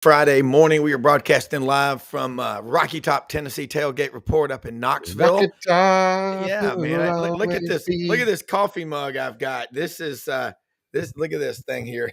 Friday morning. We are broadcasting live from Rocky Top, Tennessee Tailgate Report up in Knoxville. Rocket Top, Yeah, man. will Look at always this. be. Look at this coffee mug I've got. This is this. Look at this thing here.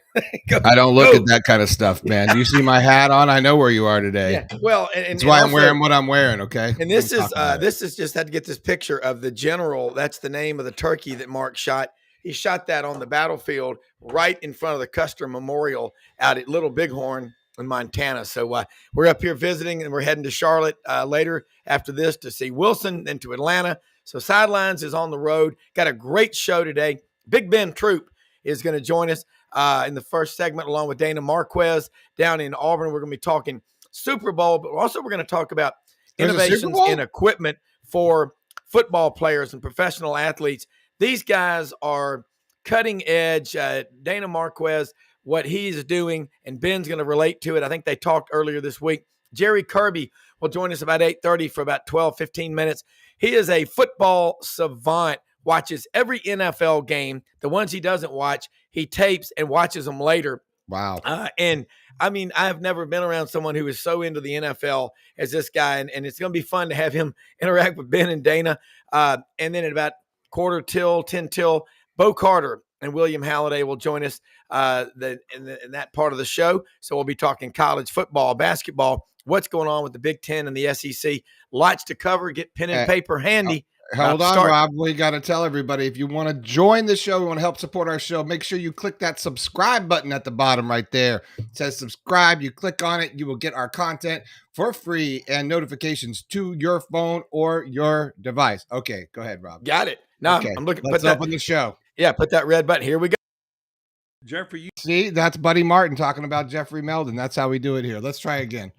I don't look Go. at that kind of stuff, man. Do you see my hat on? I know where you are today. Yeah. Well, That's why I'm wearing what I'm wearing. Okay. And this is just had to get this picture of the general. That's the name of the turkey that Mark shot. He shot that on the battlefield right in front of the Custer Memorial out at Little Bighorn in Montana. So we're up here visiting, and we're heading to Charlotte later after this to see Wilson, then to Atlanta. So Sidelines is on the road. Got a great show today. Big Ben Troupe is going to join us in the first segment, along with Dana Marquez down in Auburn. We're going to be talking Super Bowl, but also we're going to talk about innovations in equipment for football players and professional athletes. These guys are cutting edge. Dana Marquez, what he's doing, and Ben's going to relate to it. I think they talked earlier this week. Jerry Kerby will join us about 8:30 for about 12, 15 minutes. He is a football savant, watches every NFL game. The ones he doesn't watch, he tapes and watches them later. Wow. And I mean, I have never been around someone who is so into the NFL as this guy. And it's going to be fun to have him interact with Ben and Dana. And then at about 10 till, Bo Carter and William Halliday will join us in that part of the show. So we'll be talking college football, basketball, what's going on with the Big Ten and the SEC. Lots to cover. Get pen and paper handy. Hold on, Rob. We got to tell everybody, if you want to join the show, we want to help support our show, make sure you click that subscribe button at the bottom right there. It says subscribe. You click on it. You will get our content for free and notifications to your phone or your device. Okay, go ahead, Rob. Got it. No, okay. I'm looking. Let's open the show. Yeah, put that red button. Here we go. Jeffrey, you see, that's Buddy Martin talking about Jeffrey Meldon. That's how we do it here. Let's try again.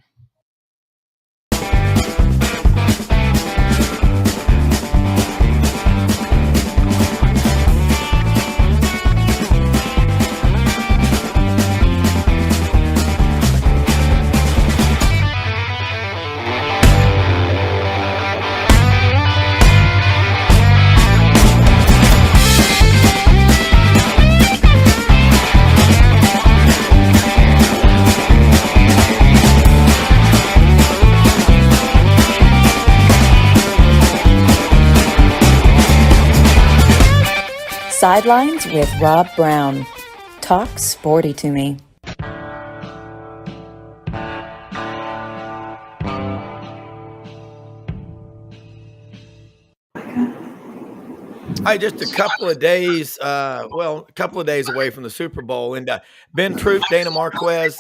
Sidelines with Rob Browne. Talk sporty to me. Hi, just a couple of days, away from the Super Bowl. And Ben Troupe, Dana Marquez,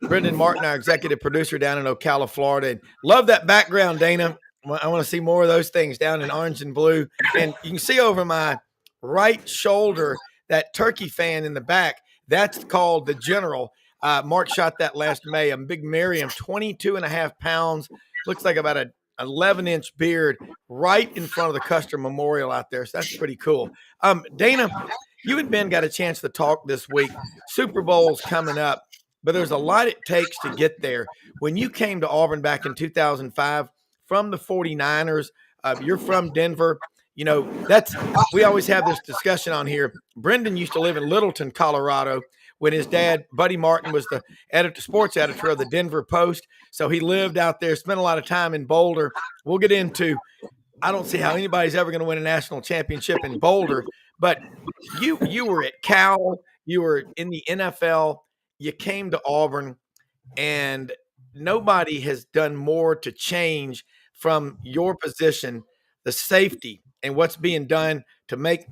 Brenden Martin, our executive producer down in Ocala, Florida. And love that background, Dana. I want to see more of those things down in orange and blue. And you can see over my right shoulder that turkey fan in the back. That's called the General. Mark shot that last May. A big Merriam, 22 and a half pounds. Looks like about an 11-inch beard right in front of the Custer Memorial out there. So that's pretty cool. Dana, you and Ben got a chance to talk this week. Super Bowl's coming up, but there's a lot it takes to get there. When you came to Auburn back in 2005 from the 49ers, you're from Denver. You know, we always have this discussion on here. Brenden used to live in Littleton, Colorado, when his dad, Buddy Martin, was the sports editor of the Denver Post. So he lived out there, spent a lot of time in Boulder. We'll get into, I don't see how anybody's ever going to win a national championship in Boulder, but you were at Cal, you were in the NFL, you came to Auburn, and nobody has done more to change from your position, the safety, and what's being done to make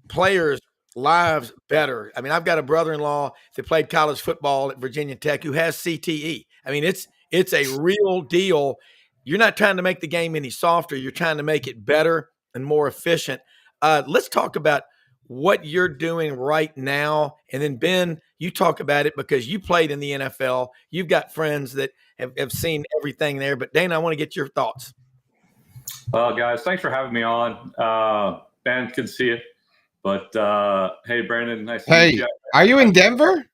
players' lives better. I mean, I've got a brother-in-law that played college football at Virginia Tech who has CTE. I mean, it's a real deal. You're not trying to make the game any softer. You're trying to make it better and more efficient. Let's talk about what you're doing right now. And then, Ben, you talk about it because you played in the NFL. You've got friends that have seen everything there. But, Dana, I want to get your thoughts. Well, guys, thanks for having me on. Ben, good to see you. But hey, Brenden, nice to meet you. Are you in Denver?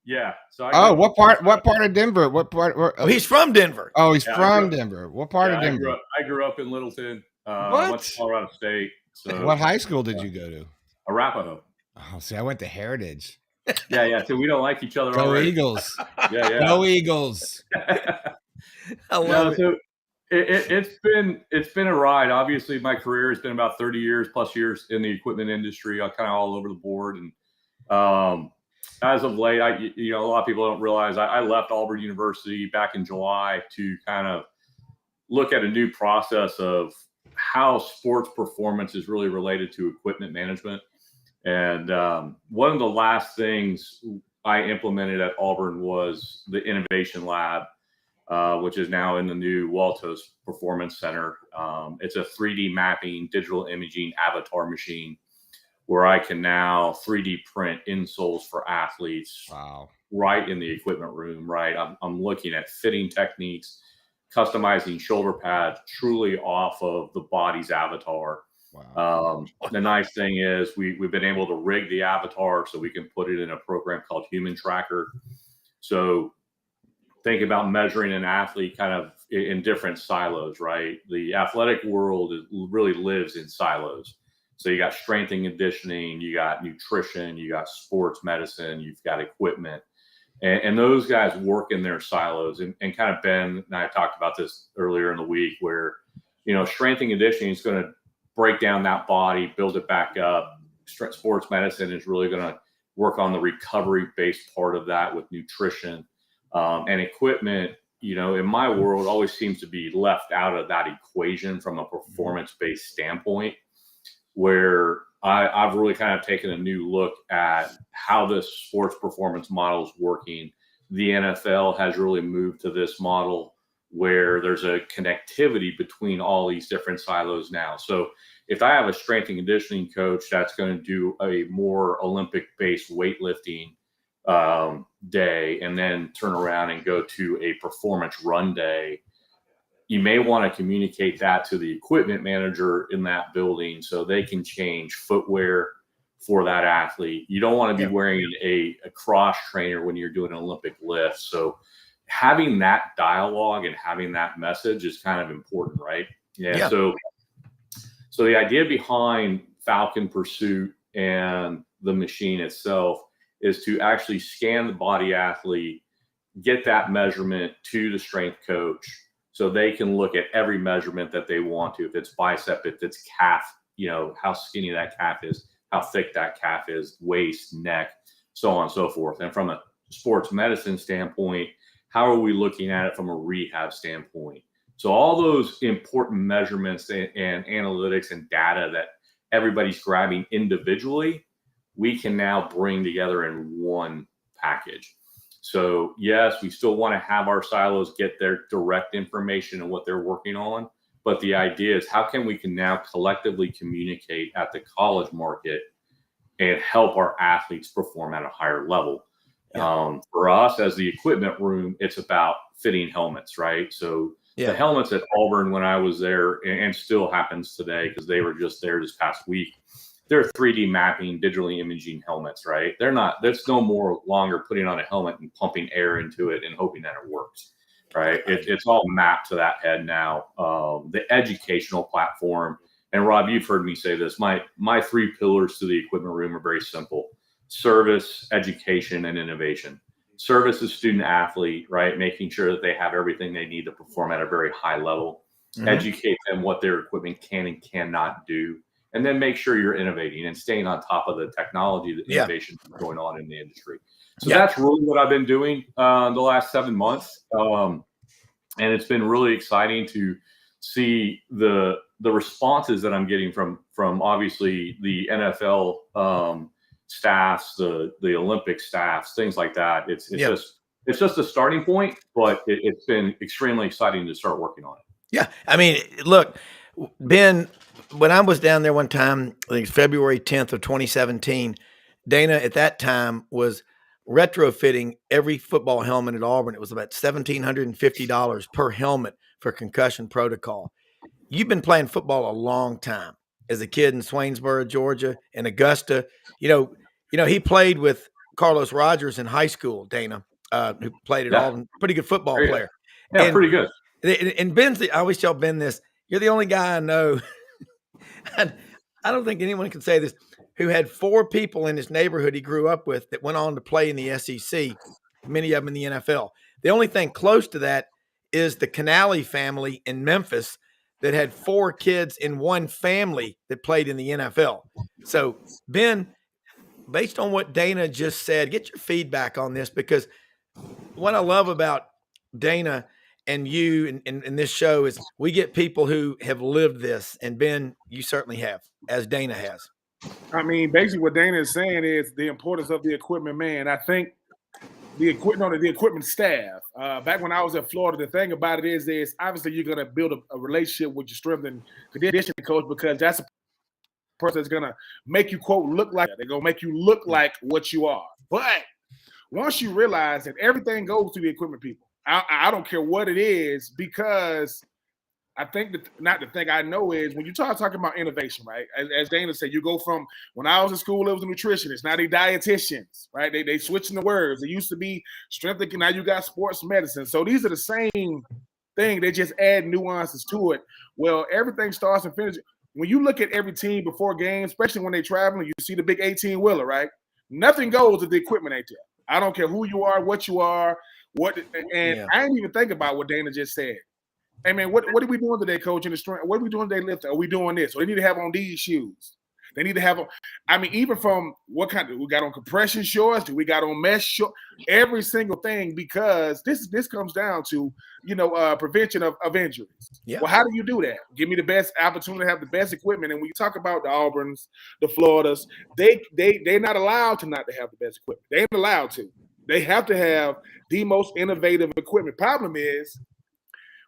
Yeah. So what part of Denver? What part? Oh, he's from Denver. Oh, he's from Denver. What part of Denver? I grew up in Littleton. Went to Colorado State. So what high school did you go to? Arapahoe. Oh, see, I went to Heritage. Yeah. So we don't like each other Go already. Eagles. Yeah. Go Eagles. I love it. So it's been a ride. Obviously, my career has been about 30 years plus years in the equipment industry, kind of all over the board. And as of late, a lot of people don't realize I left Auburn University back in July to kind of look at a new process of how sports performance is really related to equipment management. And one of the last things I implemented at Auburn was the Innovation Lab, which is now in the new Waltos Performance Center. It's a 3D mapping, digital imaging avatar machine where I can now 3D print insoles for athletes. Wow. Right in the equipment room, right? I'm looking at fitting techniques, customizing shoulder pads truly off of the body's avatar. Wow. The nice thing is we've been able to rig the avatar so we can put it in a program called Human Tracker. So think about measuring an athlete kind of in different silos, right? The athletic world really lives in silos. So you got strength and conditioning, you got nutrition, you got sports medicine, you've got equipment. And those guys work in their silos. And kind of Ben and I talked about this earlier in the week where, strength and conditioning is going to break down that body, build it back up. Sports medicine is really going to work on the recovery-based part of that with nutrition. And equipment, in my world, always seems to be left out of that equation from a performance-based standpoint, where I've really kind of taken a new look at how this sports performance model is working. The NFL has really moved to this model where there's a connectivity between all these different silos now. So if I have a strength and conditioning coach that's going to do a more Olympic-based weightlifting day and then turn around and go to a performance run day, you may want to communicate that to the equipment manager in that building so they can change footwear for that athlete. You don't want to be wearing a cross trainer when you're doing an Olympic lift. So having that dialogue and having that message is kind of important, right? Yeah. So the idea behind Falcon Pursuit and the machine itself is to actually scan the body athlete, get that measurement to the strength coach so they can look at every measurement that they want to. If it's bicep, if it's calf, how skinny that calf is, how thick that calf is, waist, neck, so on and so forth. And from a sports medicine standpoint, how are we looking at it from a rehab standpoint? So all those important measurements and analytics and data that everybody's grabbing individually, we can now bring together in one package. So yes, we still want to have our silos get their direct information and what they're working on. But the idea is how can we now collectively communicate at the college market and help our athletes perform at a higher level. For us as the equipment room, it's about fitting helmets, right? So the helmets at Auburn when I was there, and still happens today because they were just there this past week, they're 3D mapping, digitally imaging helmets, right? There's no more longer putting on a helmet and pumping air into it and hoping that it works, right? It's all mapped to that head now. The educational platform, and Rob, you've heard me say this, my three pillars to the equipment room are very simple: service, education, and innovation. Service is student athlete, right? Making sure that they have everything they need to perform at a very high level. Educate them what their equipment can and cannot do. And then make sure you're innovating and staying on top of the technology, the innovation going on in the industry. So that's really what I've been doing the last 7 months. And it's been really exciting to see the responses that I'm getting from obviously the NFL staffs, the Olympic staffs, things like that. It's just a starting point, but it's been extremely exciting to start working on it. Yeah. I mean, look, Ben, when I was down there one time, I think it's February 10th of 2017, Dana at that time was retrofitting every football helmet at Auburn. It was about $1,750 per helmet for concussion protocol. You've been playing football a long time as a kid in Swainsboro, Georgia, and Augusta. He played with Carlos Rogers in high school, Dana, who played at Auburn. Pretty good football player. Yeah, pretty good. And Ben's, I always tell Ben this, you're the only guy I know, and I don't think anyone can say this, who had 4 people in his neighborhood he grew up with that went on to play in the SEC, many of them in the NFL. The only thing close to that is the Canale family in Memphis that had 4 kids in one family that played in the NFL. So, Ben, based on what Dana just said, get your feedback on this, because what I love about Dana and you and this show is we get people who have lived this. And Ben, you certainly have, as Dana has. I mean, basically what Dana is saying is the importance of the equipment man. I think the equipment staff. Back when I was at Florida, the thing about it is obviously you're going to build a relationship with your strength and conditioning coach, because that's a person that's going to make you, quote, look like. They're going to make you look like what you are. But once you realize that everything goes to the equipment people, I don't care what it is, because I think not the thing I know is when you talking about innovation, right? As Dana said, you go from when I was in school, it was a nutritionist. Now they dietitians, right? They switching the words. It used to be strength. Now you got sports medicine. So these are the same thing. They just add nuances to it. Well, everything starts and finishes. When you look at every team before games, especially when they're traveling, you see the big 18-wheeler, right? Nothing goes if the equipment ain't there. I don't care who you are, what you are, I didn't even think about what Dana just said. Hey, man, what are we doing today, coach, in the strength? What are we doing today, lifting? Are we doing this? So they need to have on these shoes. They need to have on, even from what kind we got on compression shorts, do we got on mesh shorts, every single thing, because this comes down to, prevention of injuries. Yeah. Well, how do you do that? Give me the best opportunity to have the best equipment. And when you talk about the Auburns, the Floridas, they're not allowed to not to have the best equipment. They ain't allowed to. They have to have the most innovative equipment. Problem is,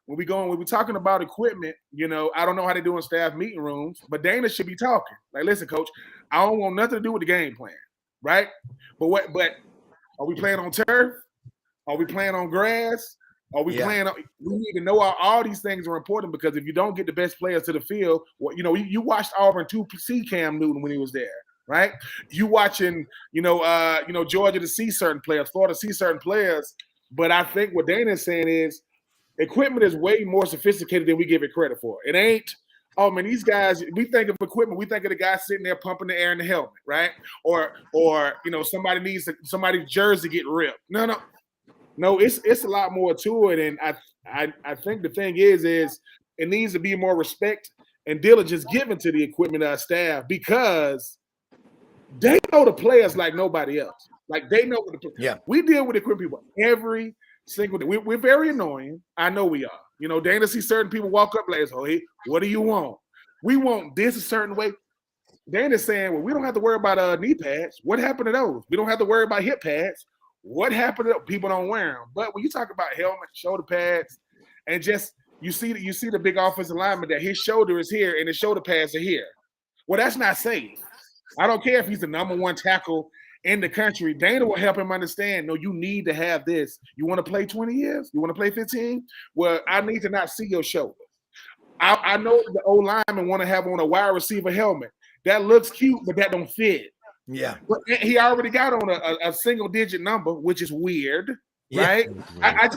when we're talking about equipment, I don't know how they do in staff meeting rooms, but Dana should be talking. Like, listen, coach, I don't want nothing to do with the game plan, right? But are we playing on turf? Are we playing on grass? Are we playing on? We need to know all these things are important, because if you don't get the best players to the field, you watched Auburn see Cam Newton when he was there, right? You watching, Georgia to see certain players, Florida to see certain players. But I think what Dana is saying is, equipment is way more sophisticated than we give it credit for. It ain't, oh man, these guys, we think of equipment, we think of the guy sitting there pumping the air in the helmet, right? Or somebody's jersey get ripped. No, it's a lot more to it. And I think the thing is it needs to be more respect and diligence given to the equipment staff, because they know the players like nobody else. Like, they know what we deal with equipment people every single day. We're very annoying. I know we are. Dana sees certain people walk up like, oh, hey, what do you want? We want this a certain way. Dana's saying, well, we don't have to worry about knee pads. What happened to those? We don't have to worry about hip pads. What happened to people don't wear them? But when you talk about helmets, shoulder pads, and just you see the big offensive lineman that his shoulder is here and his shoulder pads are here. Well, that's not safe. I don't care if he's the number 1 tackle in the country. Dana will help him understand, no, you need to have this. You want to play 20 years? You want to play 15? Well, I need to not see your shoulder. I know the old lineman want to have on a wide receiver helmet. That looks cute, but that don't fit. Yeah. But he already got on a single digit number, which is weird, right? I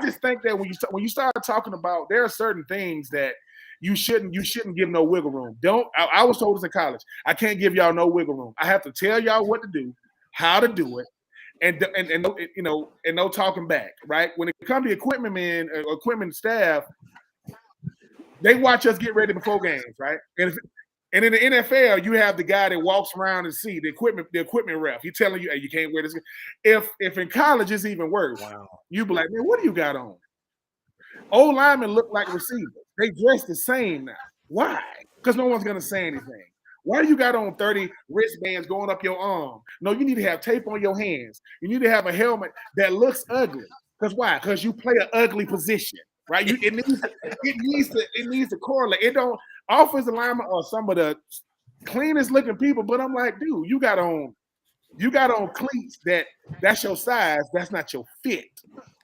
just think that when you start talking about, there are certain things that you shouldn't give no wiggle room. I was told this in college, I can't give y'all no wiggle room. I have to tell y'all what to do, how to do it, and no talking back, right? When it comes to equipment men, equipment staff, they watch us get ready before games, right? And in the NFL, you have the guy that walks around and see the equipment ref. He's telling you, hey, you can't wear this. If in college it's even worse, you be like, man, what do you got on? Old linemen look like receivers. They dress the same now. Why? Because no one's gonna say anything. Why do you got on 30 wristbands going up your arm? No, you need to have tape on your hands. You need to have a helmet that looks ugly. Because why? Because you play an ugly position, right? It needs to correlate. It don't. Offensive linemen are some of the cleanest looking people, but I'm like, dude, you got on cleats that's your size. That's not your fit.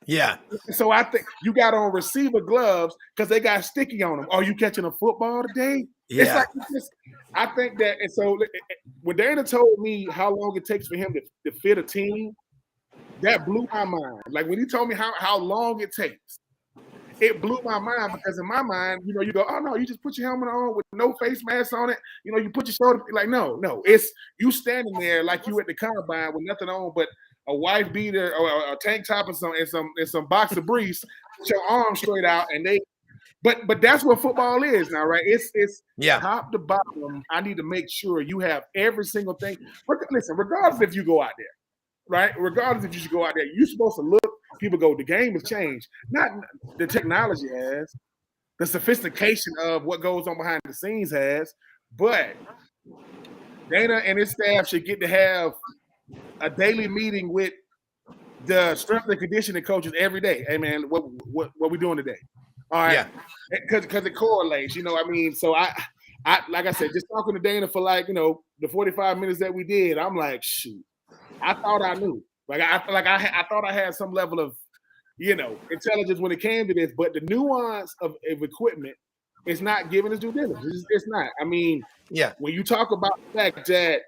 Yeah. So I think you got on receiver gloves because they got sticky on them. Are you catching a football today? Yeah. I think that, and so when Dana told me how long it takes for him to fit a team, that blew my mind. Like when he told me how long it takes. it blew my mind because in my mind, you go, oh no, you just put your helmet on with no face mask on it. You put your shoulder, like, no, it's you standing there like you at the combine with nothing on but a wife beater or a tank top and some boxer briefs with your arms straight out, and but that's what football is now, right? It's top to bottom. I need to make sure you have every single thing. Listen, regardless if you go out there, right? Regardless if you should go out there, you're supposed to look. People go, the game has changed. Not the technology has, the sophistication of what goes on behind the scenes has, but Dana and his staff should get to have a daily meeting with the strength and conditioning coaches every day. Hey man, what we doing today? All right, because it correlates. So I like I said, just talking to Dana for the 45 minutes that we did, I'm like, shoot, I thought I knew. I thought I had some level of, intelligence when it came to this, but the nuance of equipment is not giving us due diligence. It's not. I mean, when you talk about the fact that,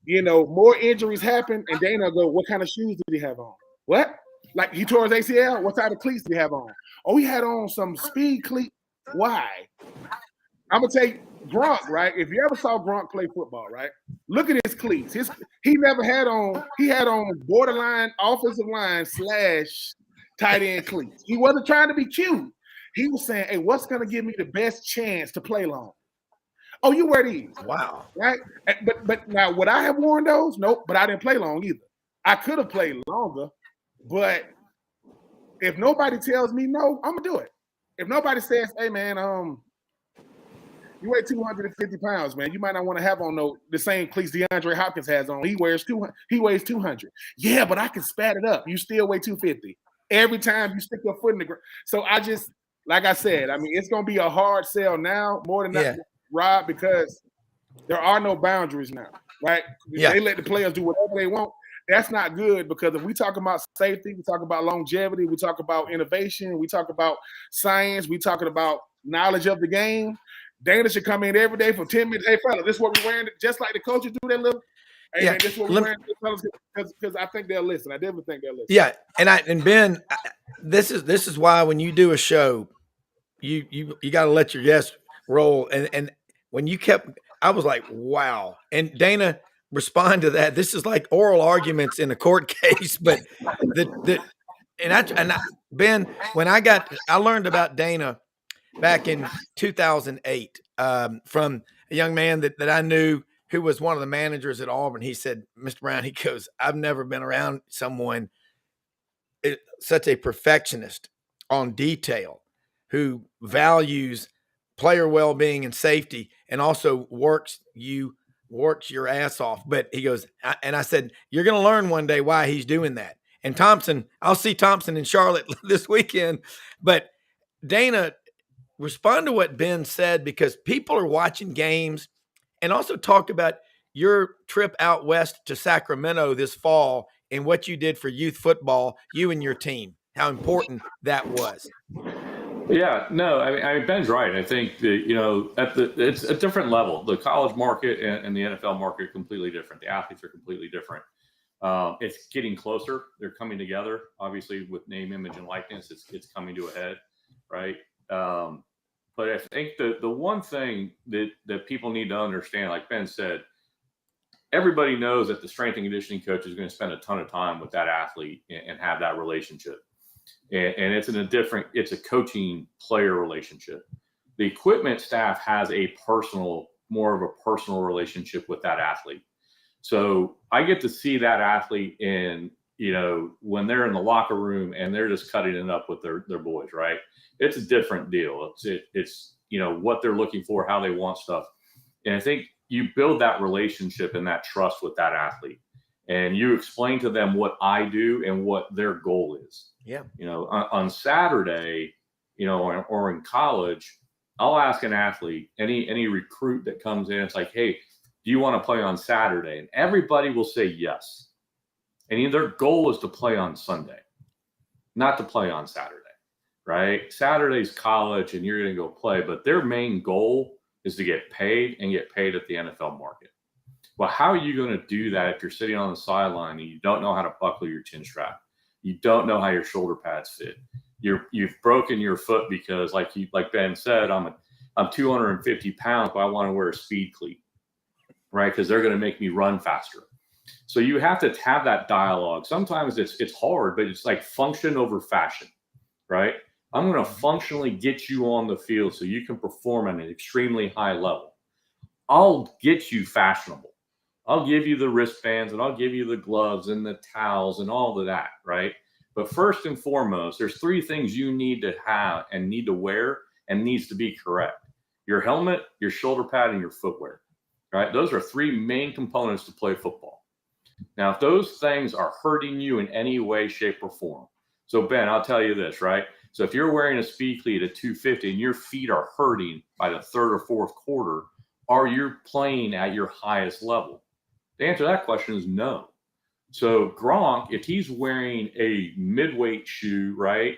more injuries happen, and Dana go, what kind of shoes did he have on? What? Like he tore his ACL? What type of cleats did he have on? Oh, he had on some speed cleats. Why? I'm gonna take Gronk, right? If you ever saw Gronk play football, right? Look at his cleats. He had on borderline offensive line / tight end cleats. He wasn't trying to be cute. He was saying, hey, what's gonna give me the best chance to play long? Oh, you wear these. Wow. Right? But now would I have worn those? Nope, but I didn't play long either. I could have played longer, but if nobody tells me no, I'm gonna do it. If nobody says, hey man, you weigh 250 pounds, man. You might not want to have on the same cleats DeAndre Hopkins has on. He weighs 200. Yeah, but I can spat it up. You still weigh 250 every time you stick your foot in the ground. So I just, like I said, I mean, it's gonna be a hard sell now, more than that, Rob, because there are no boundaries now, right? They let the players do whatever they want. That's not good, because if we talk about safety, we talk about longevity, we talk about innovation, we talk about science, we talking about knowledge of the game. Dana should come in every day for 10 minutes. Hey, fella, this is what we're wearing. Just like the coaches do that little. Hey, man, this is what we're wearing, because I think they'll listen. I definitely think they'll listen. Yeah, and Ben, this is why when you do a show, you got to let your guests roll. And when you I was like, wow. And Dana respond to that. This is like oral arguments in a court case, but Ben, when I learned about Dana back in 2008 from a young man that I knew who was one of the managers at Auburn. He said, Mr. Browne, he goes, I've never been around someone such a perfectionist on detail who values player well-being and safety and also works your ass off. But he goes, and I said, you're going to learn one day why he's doing that. And Thompson, I'll see Thompson in Charlotte this weekend. But Dana, respond to what Ben said, because people are watching games, and also talk about your trip out west to Sacramento this fall and what you did for youth football, you and your team, how important that was. Yeah, no, I mean, Ben's right. I think that, it's a different level. The college market and the NFL market are completely different. The athletes are completely different. It's getting closer. They're coming together, obviously, with name, image, and likeness. It's coming to a head, right? But I think the one thing that people need to understand, like Ben said, everybody knows that the strength and conditioning coach is going to spend a ton of time with that athlete and have that relationship. And it's a coaching player relationship. The equipment staff has more of a personal relationship with that athlete. So I get to see that athlete when they're in the locker room and they're just cutting it up with their boys, right? It's a different deal. It's what they're looking for, how they want stuff. And I think you build that relationship and that trust with that athlete, and you explain to them what I do and what their goal is. Yeah. On Saturday, or in college, I'll ask an athlete, any recruit that comes in, it's like, hey, do you want to play on Saturday? And everybody will say yes. And their goal is to play on Sunday, not to play on Saturday, right? Saturday's college and you're going to go play, but their main goal is to get paid and get paid at the NFL market. Well, how are you going to do that if you're sitting on the sideline and you don't know how to buckle your chin strap? You don't know how your shoulder pads fit. you've broken your foot because like Ben said, I'm 250 pounds, but I want to wear a speed cleat, right? Because they're going to make me run faster. So you have to have that dialogue. Sometimes it's hard, but it's like function over fashion, right? I'm going to functionally get you on the field so you can perform at an extremely high level. I'll get you fashionable. I'll give you the wristbands and I'll give you the gloves and the towels and all of that, right? But first and foremost, there's 3 things you need to have and need to wear and needs to be correct. Your helmet, your shoulder pad, and your footwear, right? Those are 3 main components to play football. Now, if those things are hurting you in any way, shape, or form. So, Ben, I'll tell you this, right? So if you're wearing a speed cleat at 250 and your feet are hurting by the 3rd or 4th quarter, are you playing at your highest level? The answer to that question is no. So Gronk, if he's wearing a midweight shoe, right,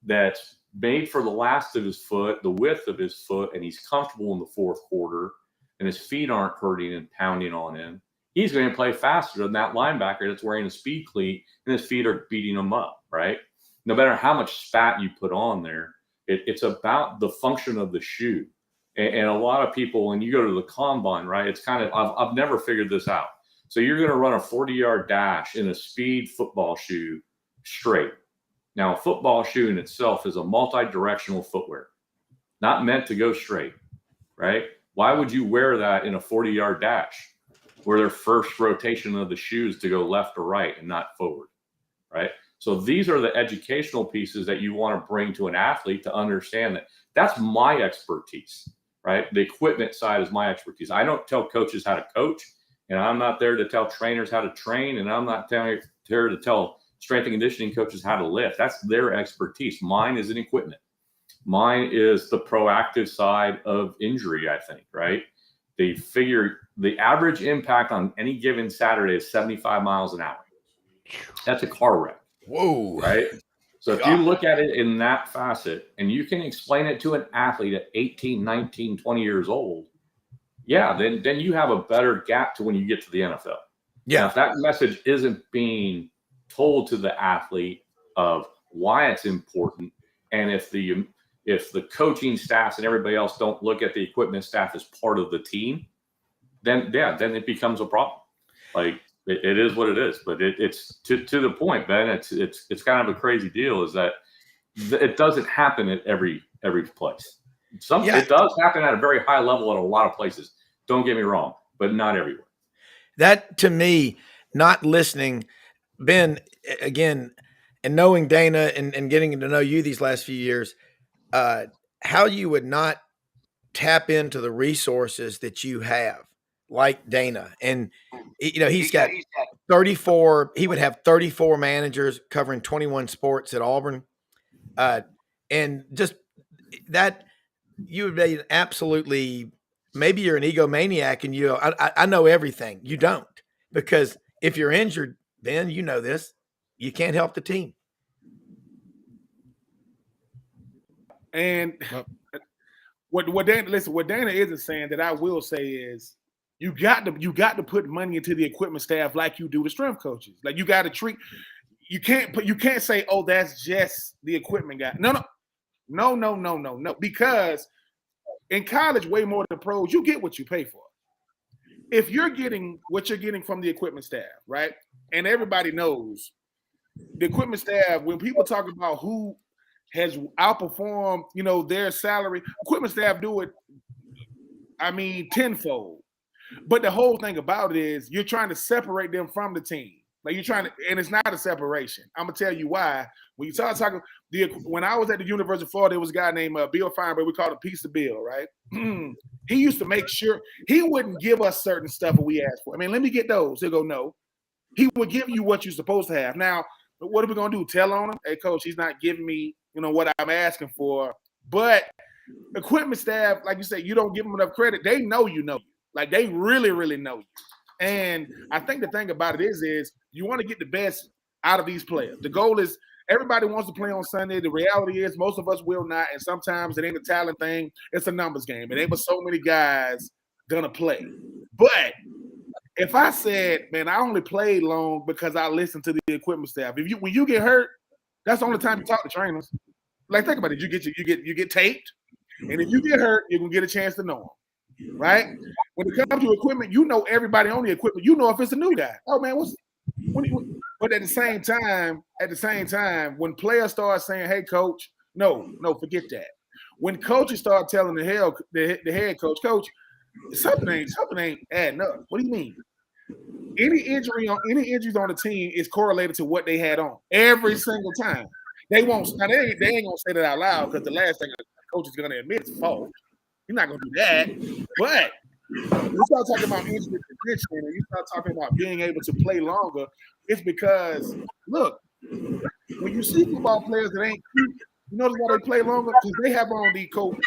that's made for the last of his foot, the width of his foot, and he's comfortable in the 4th quarter, and his feet aren't hurting and pounding on him, he's going to play faster than that linebacker that's wearing a speed cleat and his feet are beating him up, right? No matter how much spat you put on there, it's about the function of the shoe. And a lot of people, when you go to the combine, right, it's kind of, I've never figured this out. So you're going to run a 40-yard dash in a speed football shoe straight. Now, a football shoe in itself is a multi-directional footwear, not meant to go straight, right? Why would you wear that in a 40-yard dash where their first rotation of the shoes to go left or right and not forward, right? So these are the educational pieces that you want to bring to an athlete to understand that that's my expertise, right? The equipment side is my expertise. I don't tell coaches how to coach, and I'm not there to tell trainers how to train, and I'm not there to tell strength and conditioning coaches how to lift. That's their expertise. Mine is an equipment. Mine is the proactive side of injury, I think, right? They figure the average impact on any given Saturday is 75 miles an hour. That's a car wreck. Whoa. Right? So if you look at it in that facet and you can explain it to an athlete at 18, 19, 20 years old, yeah, then you have a better gap to when you get to the NFL. Yeah. Now, if that message isn't being told to the athlete of why it's important, and if the coaching staffs and everybody else don't look at the equipment staff as part of the team, then it becomes a problem. Like it is what it is. But it's to the point, Ben. It's kind of a crazy deal. Is that it doesn't happen at every place. It does happen at a very high level at a lot of places. Don't get me wrong, but not everywhere. That, to me, not listening, Ben, again, and knowing Dana and getting to know you these last few years, how you would not tap into the resources that you have, like Dana. And, he's got 34, he would have 34 managers covering 21 sports at Auburn. And just that, you would be absolutely, maybe you're an egomaniac and I know everything. You don't, because if you're injured, Ben, you know this, you can't help the team. And what Dana isn't saying that I will say is you got to put money into the equipment staff like you do the strength coaches. Like you got to treat. You can't say, oh, that's just the equipment guy. No. Because in college, way more than pros, you get what you pay for. If you're getting what you're getting from the equipment staff, right? And everybody knows the equipment staff, when people talk about who has outperformed, their salary, equipment staff do it, tenfold. But the whole thing about it is you're trying to separate them from the team. Like you're trying to, and it's not a separation. I'm gonna tell you why. When you start talking, when I was at the University of Florida, there was a guy named Bill Feinberg. We called him Piece of Bill, right? He used to make sure he wouldn't give us certain stuff that we asked for. Let me get those. He'll go, no. He would give you what you're supposed to have. Now, what are we gonna do? Tell on him? Hey, coach, he's not giving me, what I'm asking for. But equipment staff, like you said, you don't give them enough credit. They know you know you. Like they really, really know you. And I think the thing about it is you want to get the best out of these players. The goal is everybody wants to play on Sunday. The reality is most of us will not. And sometimes it ain't a talent thing. It's a numbers game. It ain't but so many guys gonna play. But if I said, man, I only played long because I listened to the equipment staff. When you get hurt, that's the only time you talk to trainers. Like, think about it. You get taped, and if you get hurt, you can get a chance to know them, right? When it comes to equipment, you know everybody on the equipment. You know if it's a new guy. Oh man, but at the same time, when players start saying, "Hey, coach," no, forget that. When coaches start telling the head coach, something ain't adding up. What do you mean? Any injuries on the team is correlated to what they had on every single time. They won't. Now they ain't gonna say that out loud because the last thing a coach is gonna admit is fault. You're not gonna do that. But you start talking about injury prevention and you start talking about being able to play longer, it's because look, when you see football players that ain't cute, you notice why they play longer? Because they have on the coach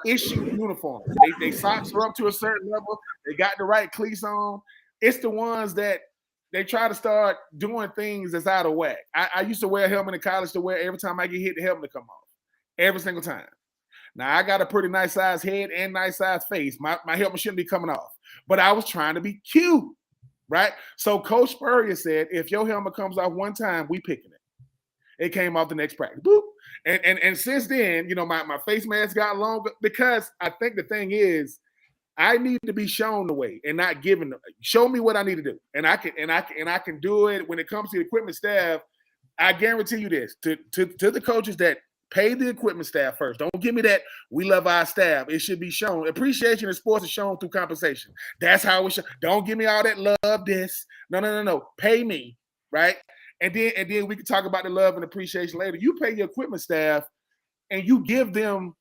issue uniforms. They socks are up to a certain level. They got the right cleats on. It's the ones that they try to start doing things that's out of whack. I used to wear a helmet in college to wear every time I get hit, the helmet to come off. Every single time. Now, I got a pretty nice size head and nice size face. My helmet shouldn't be coming off. But I was trying to be cute, right? So Coach Spurrier said, if your helmet comes off one time, we picking it. It came off the next practice. Boop. And since then, you know, my face mask got longer because I think the thing is, I need to be shown the way and not given. Show me what I need to do, and I can do it. When it comes to the equipment staff, I guarantee you this: to the coaches that pay the equipment staff first. Don't give me that we love our staff. It should be shown. Appreciation in sports is shown through compensation. That's how it should. Don't give me all that love. This no. Pay me, right? And then we can talk about the love and appreciation later. You pay your equipment staff, and you give them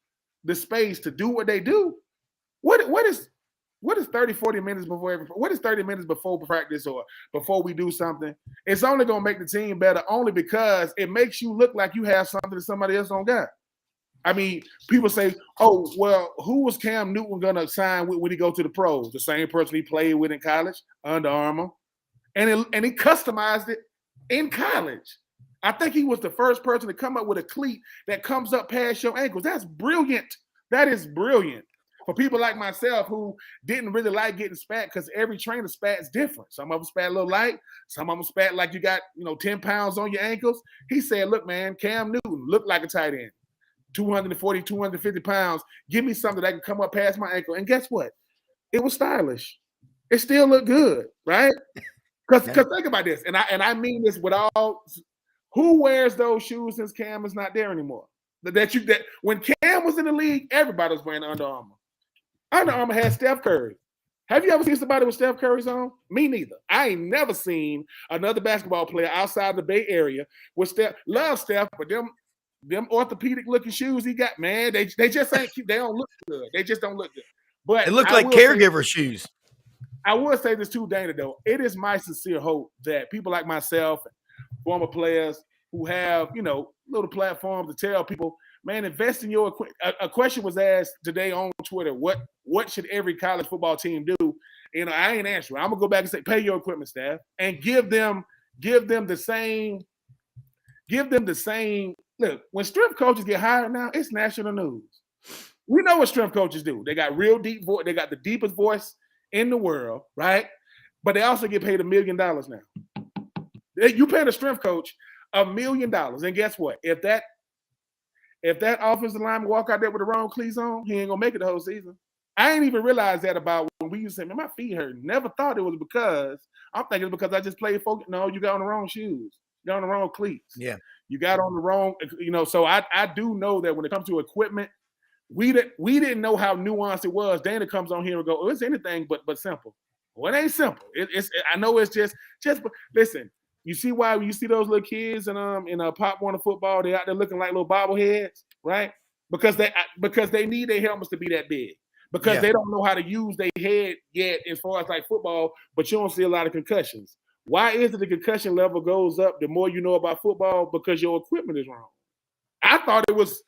the space to do what they do. What is 30, 40 minutes before what is 30 minutes before practice or before we do something? It's only going to make the team better only because it makes you look like you have something that somebody else don't got. I mean, people say, oh, well, who was Cam Newton going to sign with when he go to the pros? The same person he played with in college, Under Armour. And he customized it in college. I think he was the first person to come up with a cleat that comes up past your ankles. That's brilliant. That is brilliant. For people like myself who didn't really like getting spat because every trainer spats different. Some of them spat a little light. Some of them spat like you got, 10 pounds on your ankles. He said, look, man, Cam Newton looked like a tight end. 240, 250 pounds. Give me something that can come up past my ankle. And guess what? It was stylish. It still looked good, right? Because think about this. And I mean this with all – who wears those shoes since Cam is not there anymore? That when Cam was in the league, everybody was wearing Under Armour. Under Armour had Steph Curry. Have you ever seen somebody with Steph Curry's on? Me neither. I ain't never seen another basketball player outside the Bay Area with Steph. Love Steph, but them orthopedic looking shoes he got, man, they just ain't cute. They don't look good. They just don't look good. But it looked like caregiver shoes. I will say this too, Dana, though. It is my sincere hope that people like myself, former players who have, little platforms to tell people, man, invest in your equipment. A question was asked today on Twitter, what should every college football team do? I ain't answering. I'm gonna go back and say, pay your equipment staff and give them the same. Look, when strength coaches get hired now, it's national news. We know what strength coaches do. They got real deep voice. They got the deepest voice in the world, right? But they also get paid $1 million now. You paying a strength coach $1 million, and guess what? If that offensive lineman walk out there with the wrong cleats on, he ain't gonna make it the whole season. I ain't even realized that about when we used to say, man, my feet hurt. Never thought it was because I'm thinking it's because I just played focus. No, you got on the wrong shoes. You got on the wrong cleats. Yeah. You got on the wrong, so I do know that when it comes to equipment, we didn't know how nuanced it was. Dana comes on here and go, oh, it's anything but simple. Well, it ain't simple. I know it's just listen. You see why when you see those little kids in Pop Warner football, they out there looking like little bobbleheads, right? Because they need their helmets to be that big. Because they don't know how to use their head yet as far as like football, but you don't see a lot of concussions. Why is it the concussion level goes up the more you know about football? Because your equipment is wrong. I thought it was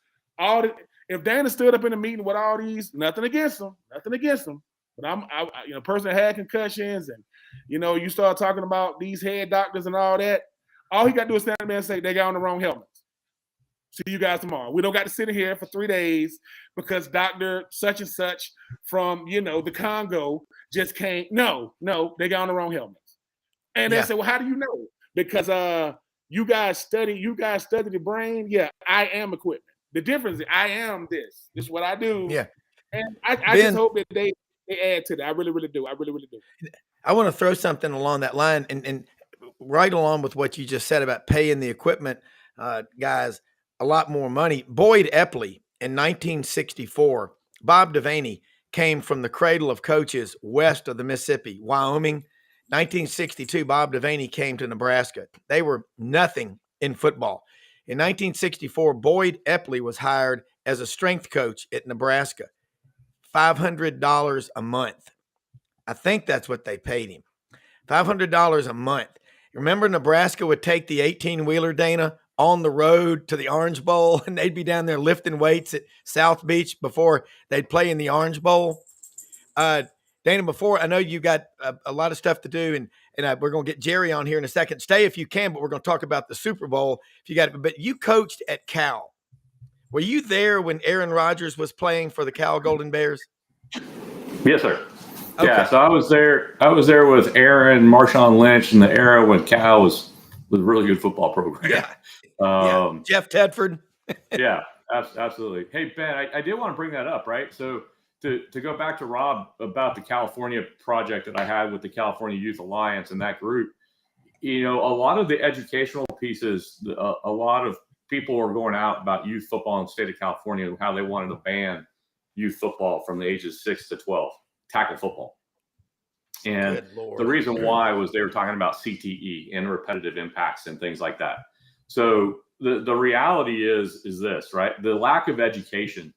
if Dana stood up in a meeting with all these, nothing against them. But a person that had concussions and, you start talking about these head doctors and all that. All he got to do is stand there and say, they got on the wrong helmets. See you guys tomorrow. We don't got to sit in here for 3 days because Dr. such and such from, the Congo just can't. No, they got on the wrong helmets. And they say, well, how do you know? Because You guys study the brain. Yeah, I am equipment. The difference is I am this. This is what I do. Yeah. And I Ben, just hope that they add to that. I really, really do. I really, really do. I want to throw something along that line and right along with what you just said about paying the equipment guys a lot more money. Boyd Epley in 1964, Bob Devaney came from the cradle of coaches west of the Mississippi, Wyoming. 1962, Bob Devaney came to Nebraska. They were nothing in football. In 1964, Boyd Epley was hired as a strength coach at Nebraska, $500 a month. I think that's what they paid him, $500 a month. Remember, Nebraska would take the 18-wheeler, Dana, on the road to the Orange Bowl, and they'd be down there lifting weights at South Beach before they'd play in the Orange Bowl. Dana, before, I know you got a lot of stuff to do, and we're going to get Jerry on here in a second. Stay if you can, but we're going to talk about the Super Bowl if you got it. But you coached at Cal. Were you there when Aaron Rodgers was playing for the Cal Golden Bears? Yes, sir. Okay. Yeah, so I was there with Aaron, Marshawn Lynch in the era when Cal was a really good football program. Yeah. Jeff Tedford. Yeah, absolutely. Hey, Ben, I did want to bring that up, right? So to go back to Rob about the California project that I had with the California Youth Alliance and that group, a lot of the educational pieces, a lot of people are going out about youth football in the state of California and how they wanted to ban youth football from the ages 6 to 12. Tackle football. And the reason why was they were talking about CTE and repetitive impacts and things like that. So the reality is this, right? The lack of education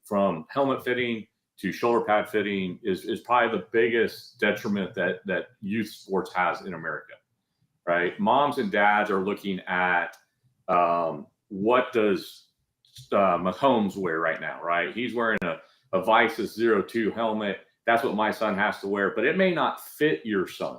from helmet fitting to shoulder pad fitting is probably the biggest detriment that youth sports has in America, right? Moms and dads are looking at what does Mahomes wear right now, right? He's wearing a Vices 02 helmet. That's what my son has to wear, but it may not fit your son.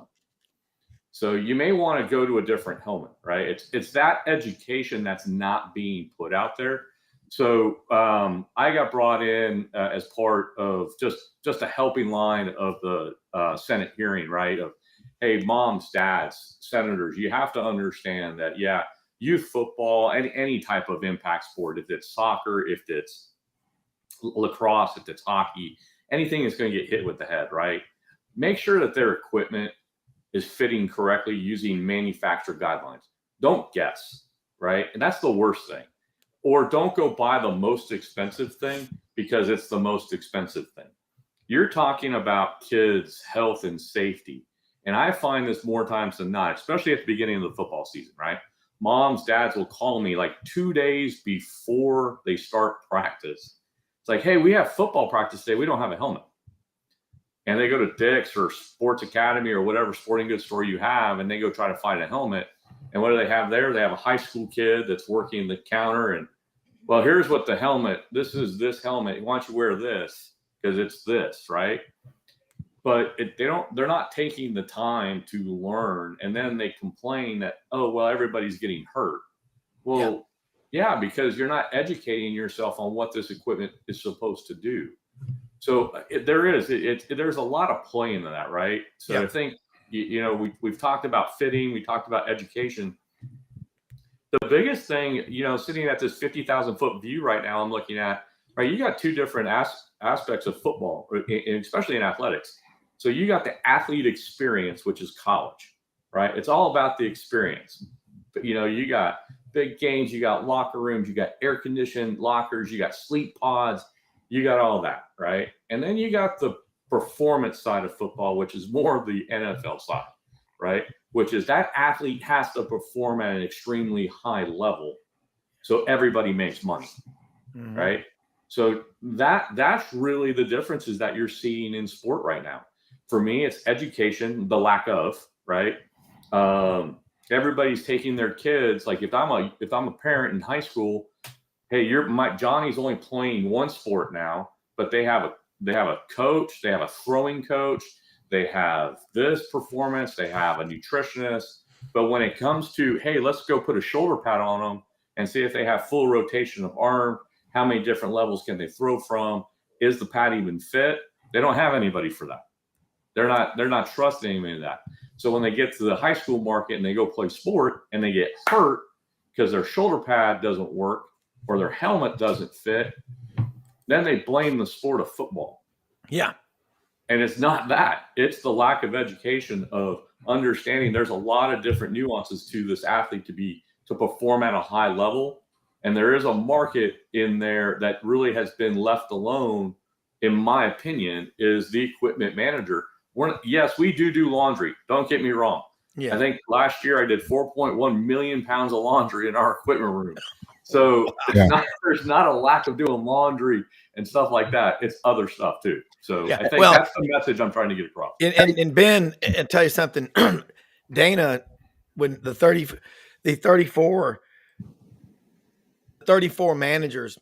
So you may want to go to a different helmet, right? It's that education that's not being put out there. So I got brought in as part of just a helping line of the Senate hearing, right? Of, hey, moms, dads, senators, you have to understand that, yeah, youth football, any type of impact sport, if it's soccer, if it's lacrosse, if it's hockey, anything is going to get hit with the head, right? Make sure that their equipment is fitting correctly using manufacturer guidelines. Don't guess, right? And that's the worst thing. Or don't go buy the most expensive thing because it's the most expensive thing. You're talking about kids' health and safety. And I find this more times than not, especially at the beginning of the football season, right? Moms, dads will call me like 2 days before they start practice. It's like, hey, we have football practice today. We don't have a helmet. And they go to Dick's or Sports Academy or whatever sporting goods store you have, and they go try to find a helmet. And what do they have there? They have a high school kid that's working the counter. And, well, here's what the helmet, this is this helmet. Why don't you wear this? Because it's this, right? But they're not taking the time to learn. And then they complain that, oh, well, everybody's getting hurt. Well, yeah, because you're not educating yourself on what this equipment is supposed to do. So there's a lot of play into that, right? So I think, we've talked about fitting, we talked about education. The biggest thing, sitting at this 50,000 foot view right now, I'm looking at, right, you got two different aspects of football, especially in athletics. So you got the athlete experience, which is college, right? It's all about the experience. But, you got big games, you got locker rooms, you got air conditioned lockers, you got sleep pods, you got all that, right? And then you got the performance side of football, which is more of the NFL side, right? Which is that athlete has to perform at an extremely high level so everybody makes money, right? So that's really the differences that you're seeing in sport right now. For me, it's education, the lack of, right? Everybody's taking their kids. Like if I'm a parent in high school, hey, Johnny's only playing one sport now, but they have a coach, they have a throwing coach, they have this performance, they have a nutritionist. But when it comes to, hey, let's go put a shoulder pad on them and see if they have full rotation of arm, how many different levels can they throw from? Is the pad even fit? They don't have anybody for that. They're not trusting any of that. So when they get to the high school market and they go play sport and they get hurt because their shoulder pad doesn't work or their helmet doesn't fit, then they blame the sport of football. Yeah. And it's not that. It's the lack of education of understanding there's a lot of different nuances to this athlete to perform at a high level. And there is a market in there that really has been left alone, in my opinion, is the equipment manager. Yes, we do laundry. Don't get me wrong. Yeah. I think last year I did 4.1 million pounds of laundry in our equipment room. So there's not a lack of doing laundry and stuff like that. It's other stuff too. So I think that's the message I'm trying to get across. And Ben, and tell you something, Dana, when the 34 managers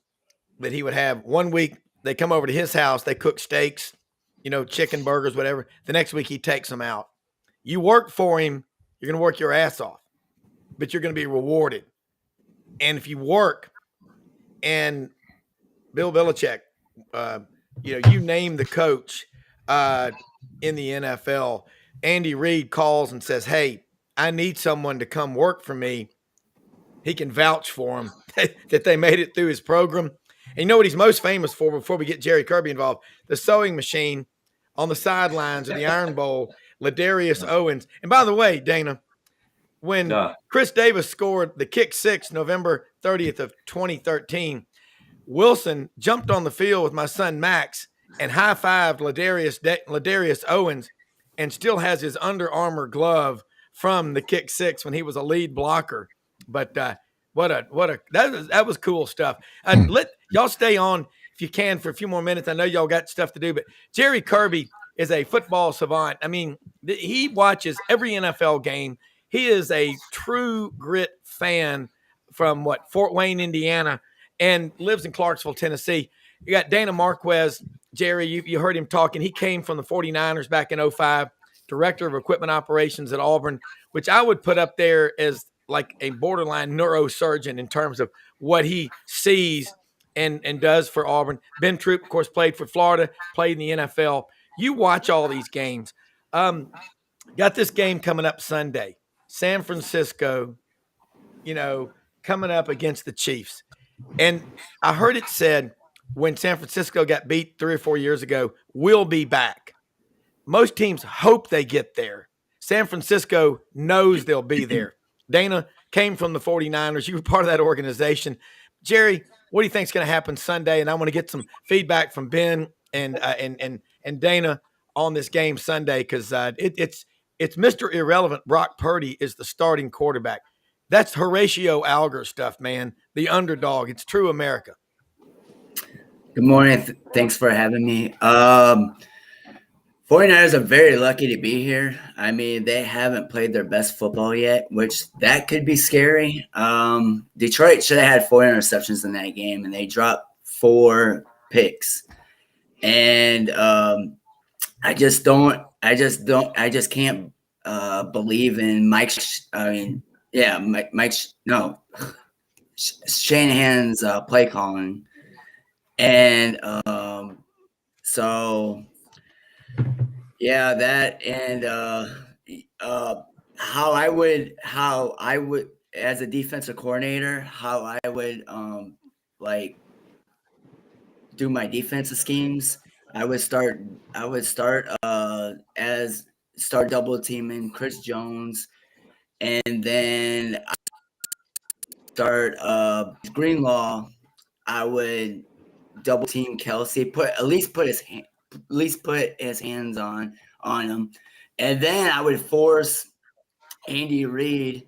that he would have, one week they come over to his house, they cook steaks, chicken burgers, whatever. The next week he takes them out. You work for him, you're going to work your ass off, but you're going to be rewarded. And if you work, and Bill Belichick, you name the coach in the NFL, Andy Reid calls and says, hey, I need someone to come work for me. He can vouch for him that they made it through his program. And you know what he's most famous for, before we get Jerry Kerby involved? The sewing machine on the sidelines of the Iron Bowl, Ladarius Owens. And by the way, Dana, when Chris Davis scored the kick six, November 30th of 2013, Wilson jumped on the field with my son Max and high-fived Ladarius Owens, and still has his Under Armour glove from the kick six when he was a lead blocker. But that was cool stuff. Let y'all stay on if you can for a few more minutes. I know y'all got stuff to do, but Jerry Kerby is a football savant. I mean, he watches every NFL game. He is a true grit fan from Fort Wayne, Indiana, and lives in Clarksville, Tennessee. You got Dana Marquez. Jerry, you heard him talking. He came from the 49ers back in 2005, director of equipment operations at Auburn, which I would put up there as like a borderline neurosurgeon in terms of what he sees and does for Auburn. Ben Troupe, of course, played for Florida, played in the NFL. You watch all these games. Got this game coming up Sunday. San Francisco, coming up against the Chiefs. And I heard it said when San Francisco got beat 3 or 4 years ago, we'll be back. Most teams hope they get there. San Francisco knows they'll be there. Dana came from the 49ers. You were part of that organization. Jerry, what do you think is going to happen Sunday? And I want to get some feedback from Ben and Dana on this game Sunday, because it's Mr. Irrelevant. Brock Purdy is the starting quarterback. That's Horatio Alger stuff, man. The underdog. It's true America. Good morning. Thanks for having me. 49ers are very lucky to be here. I mean, they haven't played their best football yet, which that could be scary. Detroit should have had 4 interceptions in that game, and they dropped 4 picks. And I just can't believe in Shanahan's play calling. And how I would as a defensive coordinator, how I would do my defensive schemes. I would start double teaming Chris Jones, and then start Greenlaw. I would double team Kelsey, put his hands on him, and then I would force Andy Reid,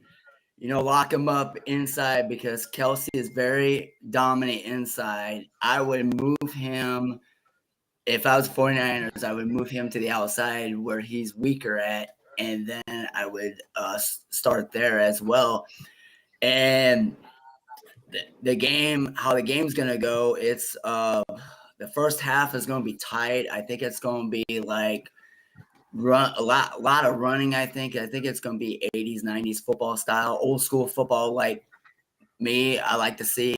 lock him up inside, because Kelsey is very dominant inside. I would move him. If I was 49ers, I would move him to the outside where he's weaker at, and then I would start there as well. And how the game's going to go, it's the first half is going to be tight. I think it's going to be like a lot of running. I think it's going to be 80s, 90s football style, old school football like me, I like to see.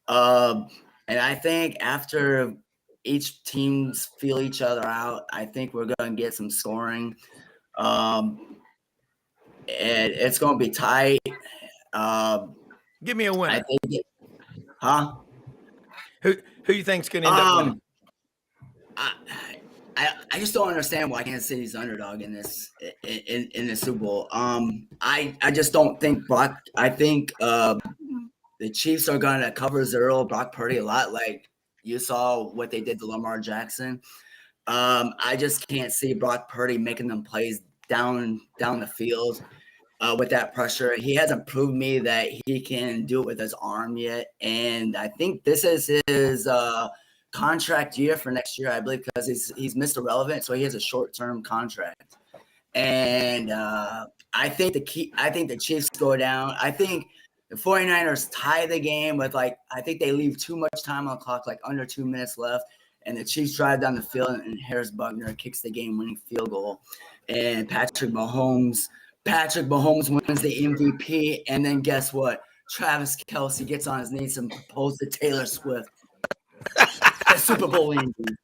And I think after each teams feel each other out. I think we're going to get some scoring. And it's going to be tight. Give me a winner. Who you think's going to end up winning? I just don't understand why Kansas City's underdog in this in the Super Bowl. I just don't think Brock. I think the Chiefs are going to cover zero Brock Purdy a lot, like you saw what they did to Lamar Jackson. I just can't see Brock Purdy making them plays down the field with that pressure. He hasn't proved me that he can do it with his arm yet, and I think this is his contract year for next year, I believe, because he's Mr. Relevant, so he has a short-term contract. And I think the Chiefs go down. I think the 49ers tie the game with I think they leave too much time on the clock, like under 2 minutes left, and the Chiefs drive down the field, and Harris Buckner kicks the game-winning field goal, and Patrick Mahomes wins the MVP, and then guess what? Travis Kelce gets on his knees and proposes to Taylor Swift. Super Bowl MVP.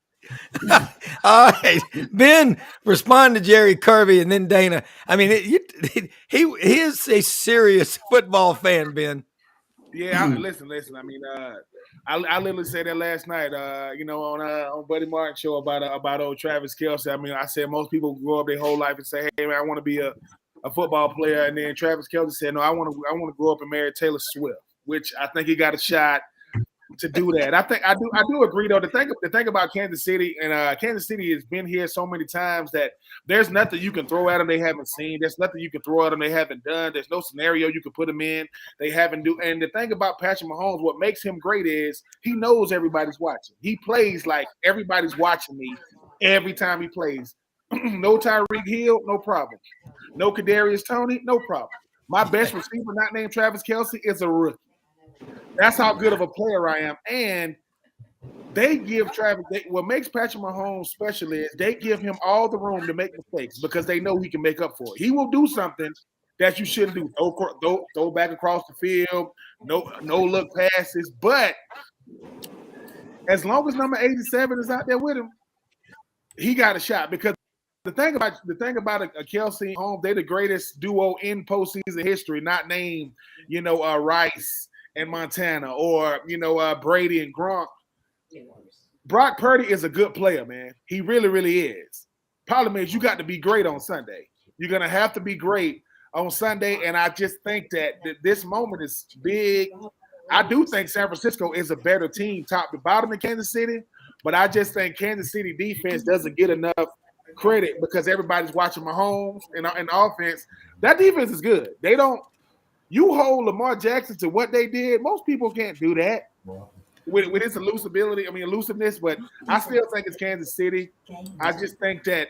All right, Ben, respond to Jerry Kerby and then Dana. I mean, he is a serious football fan, Ben. Yeah, listen. I mean, I literally said that last night. On Buddy Martin show about old Travis Kelce. I mean, I said most people grow up their whole life and say, "Hey man, I want to be a football player," and then Travis Kelce said, "No, I want to grow up and marry Taylor Swift," which I think he got a shot to do that. I do agree though. The thing about Kansas City, and Kansas City has been here so many times that there's nothing you can throw at them they haven't seen. There's nothing you can throw at them they haven't done. There's no scenario you can put them in they haven't do. And the thing about Patrick Mahomes, what makes him great is he knows everybody's watching. He plays like everybody's watching me every time he plays. No Tyreek Hill, no problem. No Kadarius Toney, no problem. My best receiver, not named Travis Kelce, is a rookie. That's how good of a player I am. And they give Travis – what makes Patrick Mahomes special is they give him all the room to make mistakes because they know he can make up for it. He will do something that you shouldn't do. Throw back across the field, no look passes. But as long as number 87 is out there with him, he got a shot because the thing about a Kelce Mahomes, they're the greatest duo in postseason history, not named, Rice and Montana, or Brady and Gronk. Brock Purdy is a good player, man. He really, really is. Problem is, you got to be great on Sunday. You're gonna have to be great on Sunday, and I just think that this moment is big. I do think San Francisco is a better team, top to bottom, than Kansas City, but I just think Kansas City defense doesn't get enough credit because everybody's watching Mahomes and offense. That defense is good. They don't. You hold Lamar Jackson to what they did. Most people can't do that with his elusiveness, but I still think it's Kansas City. I just think that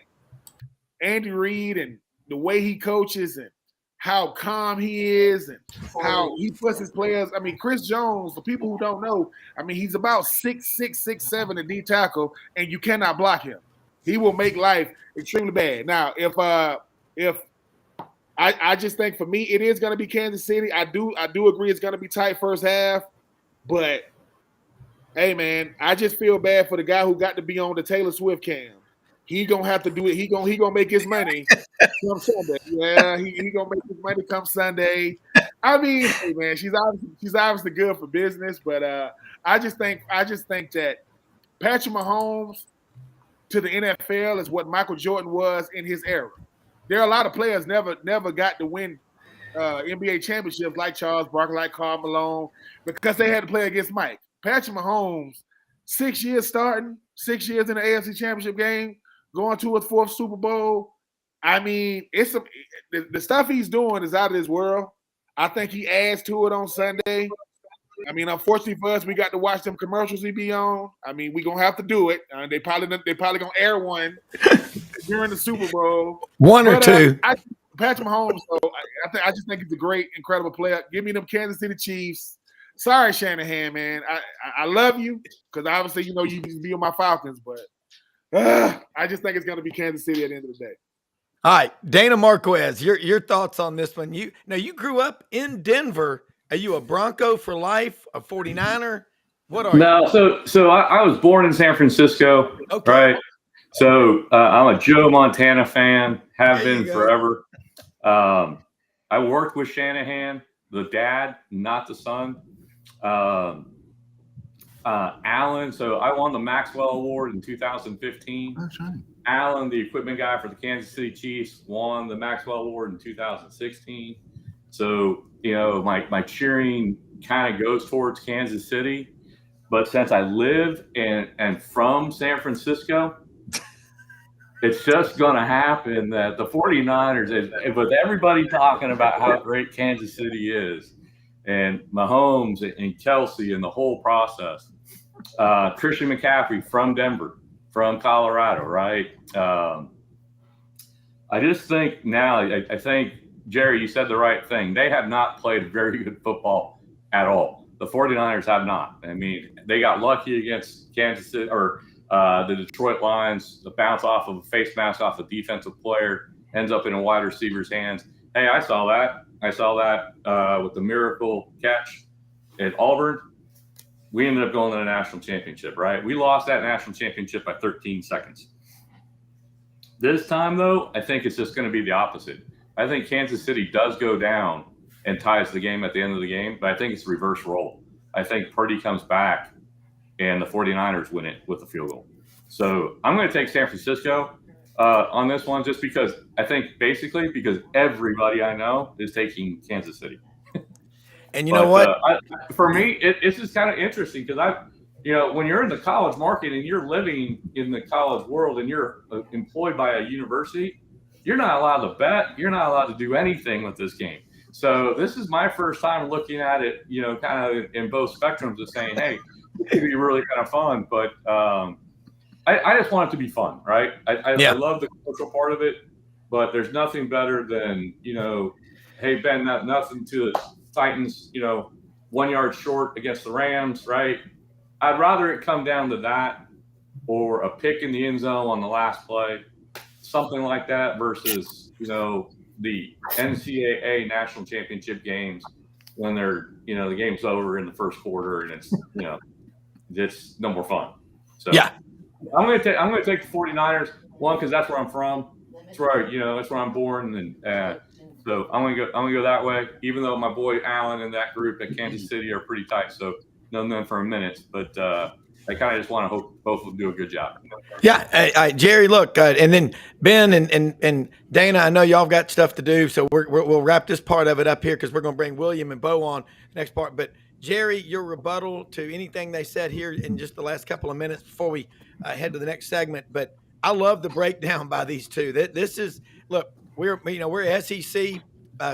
Andy Reid and the way he coaches and how calm he is and how he puts his players. I mean, Chris Jones, for people who don't know, I mean, he's about 6'6", 6'7" in D tackle, and you cannot block him. He will make life extremely bad. Now, if I just think for me, it is going to be Kansas City. I do agree it's going to be tight first half, but hey, man, I just feel bad for the guy who got to be on the Taylor Swift cam. He gonna have to do it. He gonna make his money come Sunday. Yeah, he gonna make his money come Sunday. I mean, hey, man, she's obviously good for business, but I just think that Patrick Mahomes to the NFL is what Michael Jordan was in his era. There are a lot of players never got to win NBA championships like Charles Barkley, like Karl Malone, because they had to play against Mike. Patrick Mahomes, 6 years starting, 6 years in the AFC Championship game, going to his fourth Super Bowl. I mean, the stuff he's doing is out of this world. I think he adds to it on Sunday. I mean, unfortunately for us, we got to watch them commercials he be on. I mean, we're going to have to do it. They probably going to air one during the Super Bowl. One or two. Patrick Mahomes, so I just think he's a great, incredible player. Give me them Kansas City Chiefs. Sorry, Shanahan, man. I love you because obviously, you be on my Falcons, but I just think it's going to be Kansas City at the end of the day. All right, Dana Marquez, your thoughts on this one. You grew up in Denver. Are you a Bronco for life, a 49er? What are you? No, so I was born in San Francisco, Okay. right? So I'm a Joe Montana fan, have There you been go. forever. I worked with Shanahan, the dad, not the son. Allen, so I won the Maxwell Award in 2015. That's right. Allen, the equipment guy for the Kansas City Chiefs, won the Maxwell Award in 2016. So, my cheering kind of goes towards Kansas City. But since I live and from San Francisco, it's just going to happen that the 49ers, with everybody talking about how great Kansas City is, and Mahomes and Kelsey and the whole process, Christian McCaffrey from Denver, from Colorado, right? I just think now, I think, Jerry, you said the right thing. They have not played very good football at all. The 49ers have not. I mean, they got lucky against Kansas City or the Detroit Lions. The bounce off of a face mask off a defensive player ends up in a wide receiver's hands. Hey, I saw that. With the miracle catch at Auburn. We ended up going to the national championship, right? We lost that national championship by 13 seconds. This time, though, I think it's just going to be the opposite. I think Kansas City does go down and ties the game at the end of the game, but I think it's reverse role. I think Purdy comes back and the 49ers win it with a field goal. So I'm going to take San Francisco on this one just because I think basically because everybody I know is taking Kansas City. And you know what? For me, it's just kind of interesting because when you're in the college market and you're living in the college world and you're employed by a university, you're not allowed to bet. You're not allowed to do anything with this game. So this is my first time looking at it, kind of in both spectrums of saying, hey, it could be really kind of fun. But I just want it to be fun, right? I love the cultural part of it, but there's nothing better than, hey, Ben, nothing to the Titans, 1 yard short against the Rams, right? I'd rather it come down to that or a pick in the end zone on the last play, something like that versus, the NCAA national championship games when they're, the game's over in the first quarter and it's, it's no more fun. So yeah, I'm going to take the 49ers, one, because that's where I'm from. That's where, that's where I'm born. And so I'm going to go that way, even though my boy Allen and that group at Kansas City are pretty tight. So known them for a minute, but I kind of just want to hope both will do a good job. Yeah, Jerry, look, and then Ben and Dana, I know y'all got stuff to do, so we'll wrap this part of it up here because we're going to bring William and Bo on next part. But Jerry, your rebuttal to anything they said here in just the last couple of minutes before we head to the next segment. But I love the breakdown by these two. This is look, we're SEC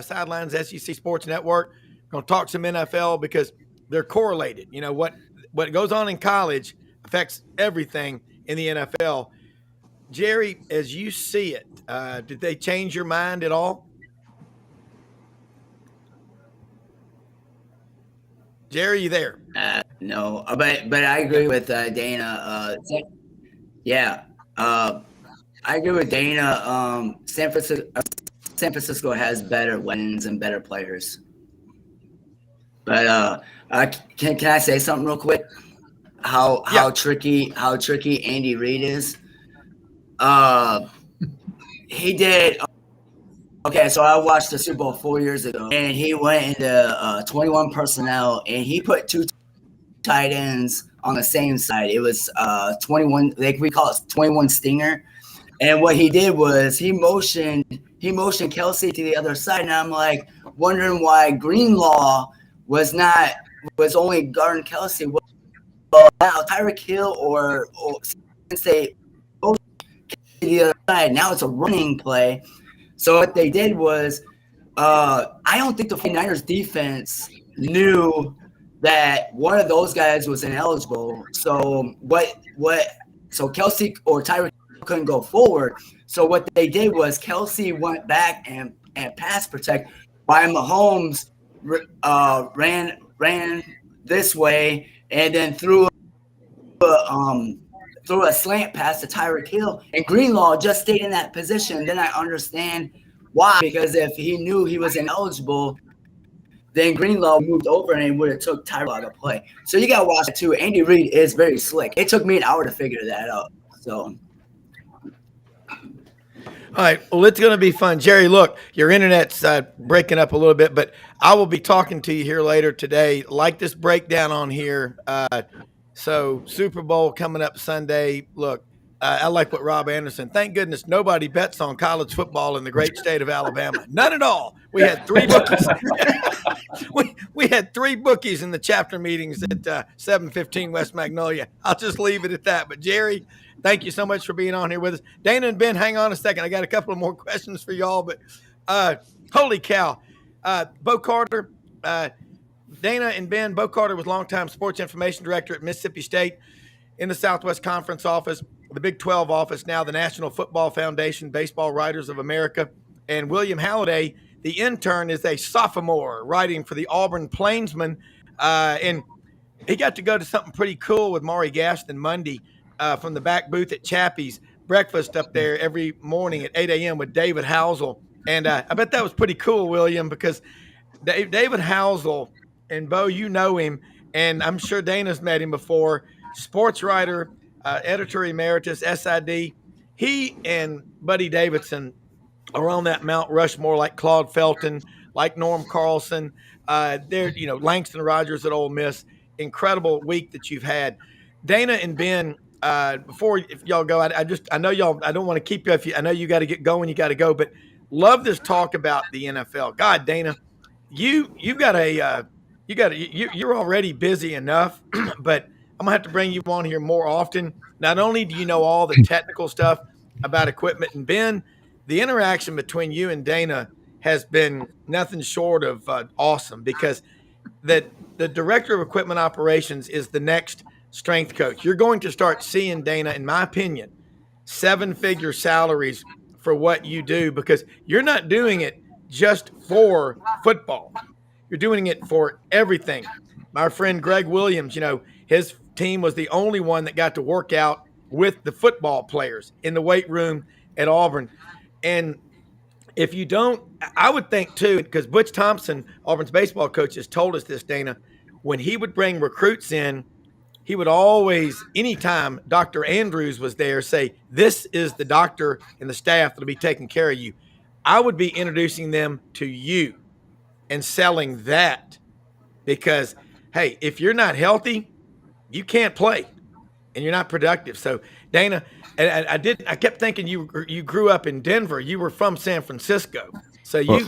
Sidelines, SEC Sports Network. Going to talk some NFL because they're correlated. What goes on in college affects everything in the NFL. Jerry, as you see it, did they change your mind at all? Jerry, you there? No, but I agree with Dana. I agree with Dana. San Francisco has better weapons and better players. But can I say something real quick? How tricky Andy Reid is. He did. Okay, so I watched the Super Bowl 4 years ago, and he went into 21 personnel, and he put two tight ends on the same side. It was 21. We call it 21 stinger. And what he did was he motioned Kelsey to the other side, and I'm like wondering why Greenlaw was only guarding Kelsey. Well, now Tyreek Hill or since they both to the other side, now it's a running play. So what they did was, I don't think the 49ers defense knew that one of those guys was ineligible. So so Kelsey or Tyreek couldn't go forward. So what they did was Kelsey went back and pass protect while Mahomes ran this way and then threw a slant pass to Tyreek Hill, and Greenlaw just stayed in that position. Then I understand why, because if he knew he was ineligible, then Greenlaw moved over and it would have took Tyrod to play. So you got to watch that too. Andy Reid is very slick. It took me an hour to figure that out. So. All right. Well, it's going to be fun. Jerry, look, your internet's breaking up a little bit, but I will be talking to you here later today. Like this breakdown on here. So Super Bowl coming up Sunday. Look, I like what Rob Anderson. Thank goodness nobody bets on college football in the great state of Alabama. None at all. We had 3 bookies. we had 3 bookies in the chapter meetings at 715 West Magnolia. I'll just leave it at that. But Jerry, thank you so much for being on here with us. Dana and Ben, hang on a second. I got a couple of more questions for y'all. But holy cow, Bo Carter, Dana and Ben. Bo Carter was longtime sports information director at Mississippi State in the Southwest Conference office, the Big 12 office, now the National Football Foundation, Baseball Writers of America. And William Halliday, the intern, is a sophomore writing for the Auburn Plainsman. And he got to go to something pretty cool with Maury Gaston Monday from the back booth at Chappie's, breakfast up there every morning at 8 a.m. with David Housel. And I bet that was pretty cool, William, because David Housel, and Bo, you know him, and I'm sure Dana's met him before, sports writer, editor emeritus, SID. He and Buddy Davidson are on that Mount Rushmore like Claude Felton, like Norm Carlson. They're, Langston Rogers at Ole Miss. Incredible week that you've had. Dana and Ben, if y'all go, I know y'all, I don't want to keep you. I know you got to get going, you got to go, but love this talk about the NFL. God, Dana, you're already busy enough, but I'm gonna have to bring you on here more often. Not only do you know all the technical stuff about equipment, and Ben, the interaction between you and Dana has been nothing short of awesome, because the director of equipment operations is the next strength coach. You're going to start seeing, Dana, in my opinion, 7-figure salaries for what you do, because you're not doing it just for football. You're doing it for everything. My friend Greg Williams, his team was the only one that got to work out with the football players in the weight room at Auburn. And if you don't, I would think too, because Butch Thompson, Auburn's baseball coach, has told us this, Dana, when he would bring recruits in, he would always, anytime Dr. Andrews was there, say, this is the doctor and the staff that'll be taking care of you. I would be introducing them to you and selling that, because, hey, if you're not healthy, you can't play and you're not productive. So, Dana, and I kept thinking you grew up in Denver. You were from San Francisco. So you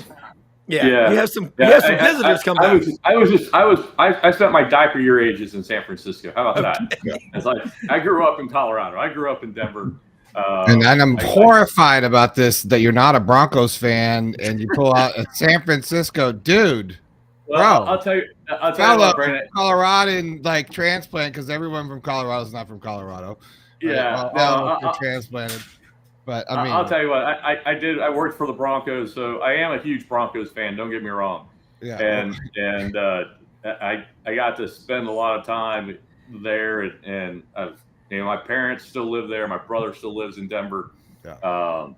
have some visitors come back. I spent my diaper year ages in San Francisco. How about that? It's like, I grew up in Colorado. I grew up in Denver. And I'm horrified about this, that you're not a Broncos fan and you pull out a San Francisco dude. Well, bro, I'll tell you what, Brandon. Coloradan transplant, because everyone from Colorado is not from Colorado. Yeah, they're transplanted. But I mean, I'll tell you what, I worked for the Broncos, so I am a huge Broncos fan. Don't get me wrong. Yeah. And I got to spend a lot of time there, and my parents still live there. My brother still lives in Denver. Yeah.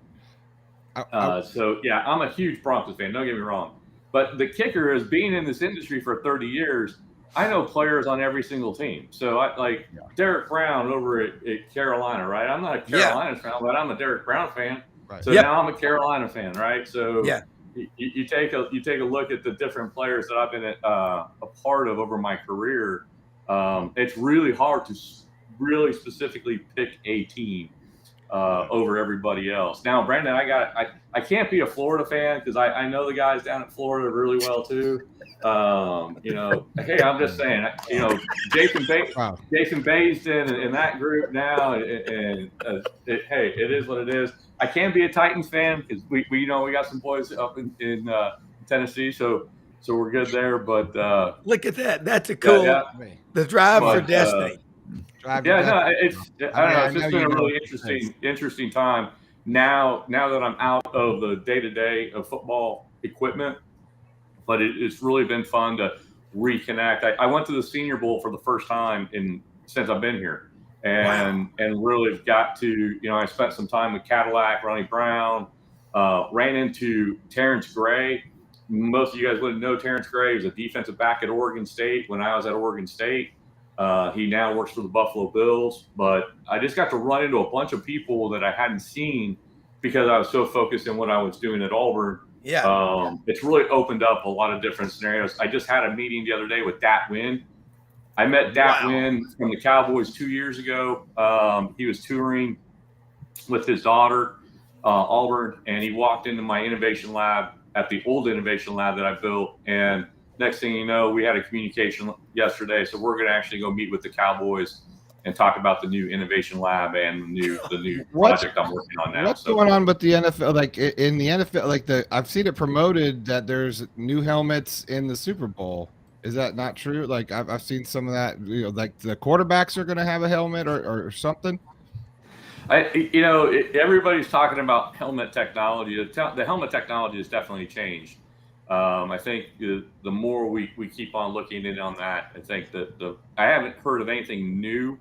So yeah, I'm a huge Broncos fan. Don't get me wrong. But the kicker is, being in this industry for 30 years, I know players on every single team. So Derek Browne over at Carolina, right? I'm not a Carolina fan, but I'm a Derek Browne fan. Right. So now I'm a Carolina fan, right? So you take a look at the different players that I've been a part of over my career. It's really hard to really specifically pick a team over everybody else. Now, Brenden, I can't be a Florida fan, because I know the guys down in Florida really well too. Hey, I'm just saying, Jason Baisden and that group now, and hey, it is what it is. I can be a Titans fan, because we got some boys up in Tennessee, so we're good there. But look at that. That's a cool the drive for destiny. I don't know. It's just been a really interesting time. Now that I'm out of the day-to-day of football equipment, but it's really been fun to reconnect. I went to the Senior Bowl for the first time since I've been here, and really got to, I spent some time with Cadillac, Ronnie Browne, ran into Terrence Gray, most of you guys wouldn't know Terrence Gray is a defensive back at Oregon State when I was at Oregon State. He now works for the Buffalo Bills, but I just got to run into a bunch of people that I hadn't seen because I was so focused in what I was doing at Auburn. Yeah. It's really opened up a lot of different scenarios. I just had a meeting the other day with Dat Wynn. I met Dat Wynn from the Cowboys 2 years ago. He was touring with his daughter, Auburn, and he walked into my innovation lab at the old innovation lab that I built. And next thing you know, we had a communication yesterday. So we're going to actually go meet with the Cowboys and talk about the new innovation lab and the new project I'm working on now. What's going on with the NFL? Like in the NFL, like I've seen it promoted that there's new helmets in the Super Bowl. Is that not true? Like I've seen some of that, like the quarterbacks are going to have a helmet or something. Everybody's talking about helmet technology. The helmet technology has definitely changed. I think the more we keep on looking in on that, I think that I haven't heard of anything new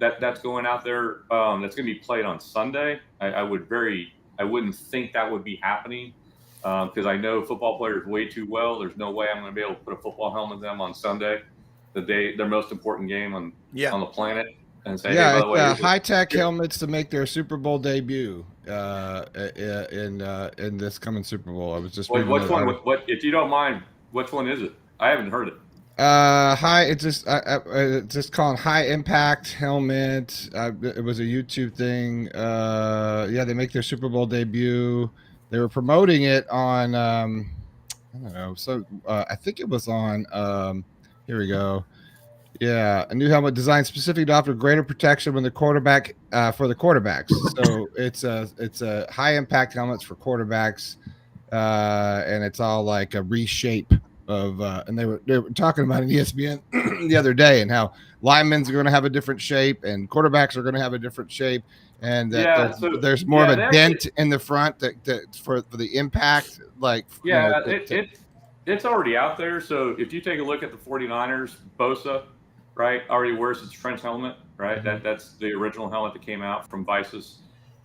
that's going out there that's going to be played on Sunday. I wouldn't think that would be happening because I know football players way too well. There's no way I'm going to be able to put a football helmet on them on Sunday, their most important game on the planet. And say, hey, by the way, high-tech helmets to make their Super Bowl debut in this coming Super Bowl. I was just which one? What if you don't mind? Which one is it? I haven't heard it. It's just called High Impact Helmet. It was a YouTube thing. They make their Super Bowl debut. They were promoting it on I don't know. So I think it was on here we go. Yeah, a new helmet designed specifically to offer greater protection when the quarterback for the quarterbacks. So it's a high impact helmets for quarterbacks, and it's all like a reshape of. And they were talking about in ESPN the other day and how linemen are going to have a different shape and quarterbacks are going to have a different shape, and that there's more of a dent in the front that for the impact. Like it's already out there. So if you take a look at the 49ers, Bosa. Right, already wears his trench helmet, right? Mm-hmm. That's the original helmet that came out from Vices.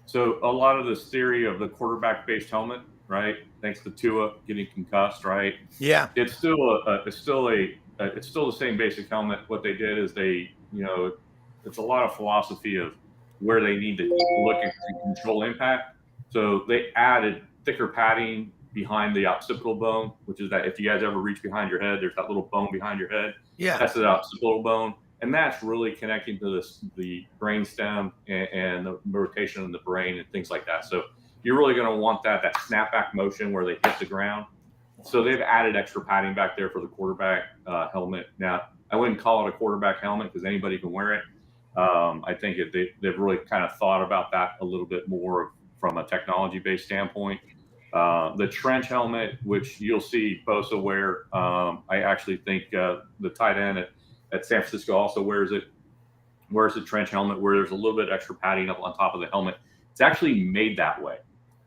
So a lot of this theory of the quarterback-based helmet, right? Thanks to Tua getting concussed, right? Yeah, it's still the same basic helmet. What they did is it's a lot of philosophy of where they need to look at to control impact. So they added thicker padding behind the occipital bone, which is that if you guys ever reach behind your head, there's that little bone behind your head. Yeah, that's the occipital bone, and that's really connecting to the brain stem and the rotation of the brain and things like that. So you're really going to want that snapback motion where they hit the ground. So they've added extra padding back there for the quarterback helmet. Now I wouldn't call it a quarterback helmet because anybody can wear it. I think they've really kind of thought about that a little bit more from a technology-based standpoint. The trench helmet, which you'll see Bosa wear, I actually think the tight end at San Francisco also wears a trench helmet where there's a little bit extra padding up on top of the helmet. It's actually made that way.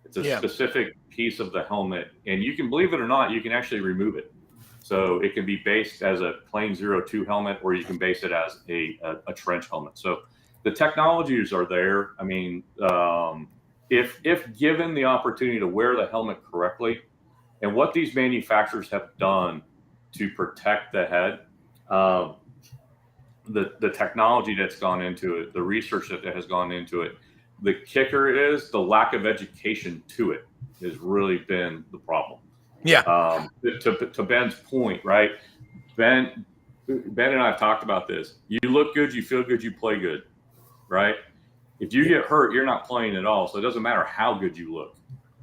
It's a specific piece of the helmet, and you can, believe it or not, you can actually remove it. So it can be based as a plain 02 helmet, or you can base it as a trench helmet. So the technologies are there. I mean, if given the opportunity to wear the helmet correctly, and what these manufacturers have done to protect the head, the technology that's gone into it, the research that has gone into it, the kicker is the lack of education to it has really been the problem. Yeah. To Ben's point, right? Ben and I have talked about this. You look good, you feel good, you play good, right? If you get hurt, you're not playing at all. So it doesn't matter how good you look,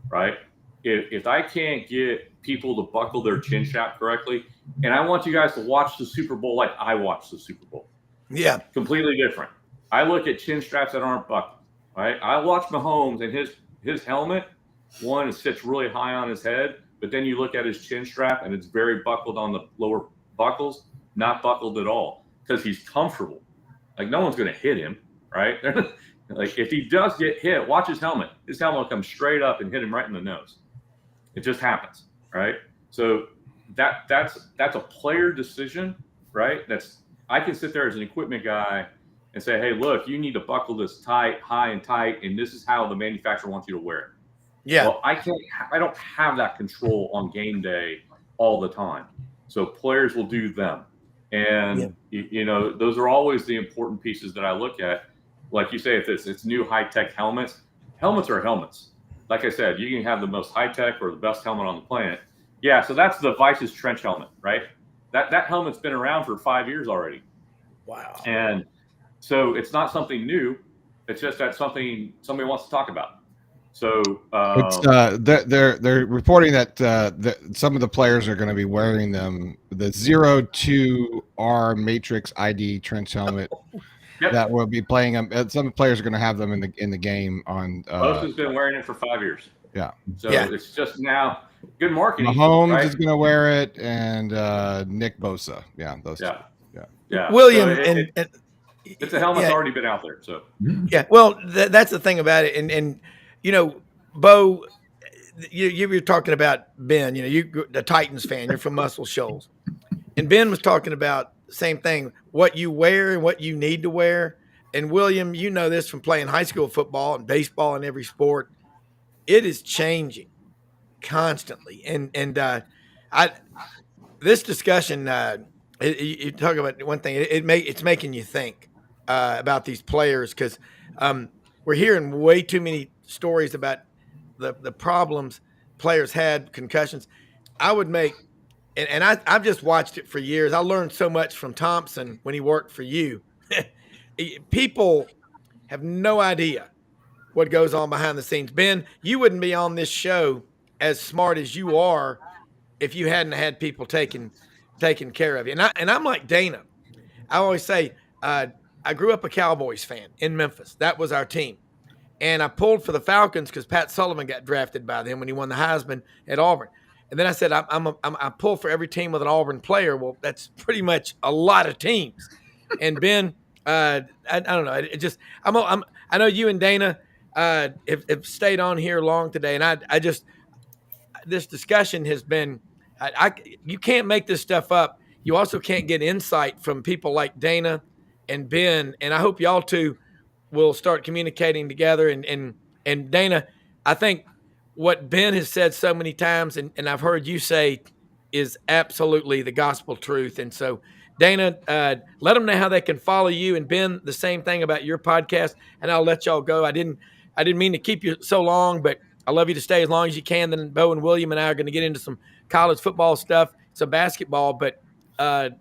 right? If I can't get people to buckle their chin strap correctly, and I want you guys to watch the Super Bowl like I watched the Super Bowl. Yeah. Completely different. I look at chin straps that aren't buckled, right? I watch Mahomes and his helmet, one, it sits really high on his head, but then you look at his chin strap and it's very buckled on the lower buckles, not buckled at all because he's comfortable. Like no one's going to hit him, right? Like if he does get hit, watch his helmet. His helmet will come straight up and hit him right in the nose. It just happens, right? So that's a player decision, right? I can sit there as an equipment guy and say, hey, look, you need to buckle this tight, high and tight, and this is how the manufacturer wants you to wear it. Yeah. Well, I don't have that control on game day all the time. So players will do them. And, you know, those are always the important pieces that I look at. Like you say, if it's new high-tech helmets are helmets. Like I said, you can have the most high-tech or the best helmet on the planet. Yeah, so that's the Vice's trench helmet, right? That helmet's been around for 5 years already. Wow. And so it's not something new. It's just that something somebody wants to talk about. So they're reporting that some of the players are going to be wearing them. The 02R Matrix ID trench helmet that will be playing them. Some players are going to have them in the game. On Most has been wearing it for 5 years. Yeah. So it's just now good marketing. Mahomes is going to wear it, and Nick Bosa. Yeah, those. Yeah. William so it's a helmet's already been out there. So yeah. Well, that's the thing about it, and you know, Bo, you were talking about Ben. You know, you the Titans fan. You're from Muscle Shoals, and Ben was talking about the same thing: what you wear and what you need to wear. And William, you know this from playing high school football and baseball and every sport. It is changing constantly, and this discussion. You talk about one thing. It's making you think about these players because we're hearing way too many stories about the problems players had, concussions. I would make, and I've just watched it for years. I learned so much from Thompson when he worked for you. People have no idea what goes on behind the scenes. Ben, you wouldn't be on this show as smart as you are if you hadn't had people taking care of you. And I'm like Dana. I always say I grew up a Cowboys fan in Memphis. That was our team. And I pulled for the Falcons because Pat Sullivan got drafted by them when he won the Heisman at Auburn. And then I said I pull for every team with an Auburn player. Well, that's pretty much a lot of teams. And Ben, I don't know. It just I know you and Dana have stayed on here long today, and I just this discussion has been. You can't make this stuff up. You also can't get insight from people like Dana and Ben, and I hope y'all two will start communicating together. And Dana, I think what Ben has said so many times, and I've heard you say, is absolutely the gospel truth. And so, Dana, let them know how they can follow you, and Ben, the same thing about your podcast. And I'll let y'all go. I didn't mean to keep you so long, but I love you to stay as long as you can. Then Bo and William and I are going to get into some college football stuff, some basketball. But I'm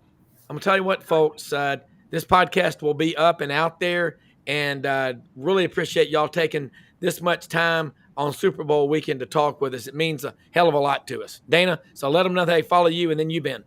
going to tell you what, folks, this podcast will be up and out there. And really appreciate y'all taking this much time on Super Bowl weekend to talk with us. It means a hell of a lot to us. Dana, so let them know they follow you, and then you, Ben.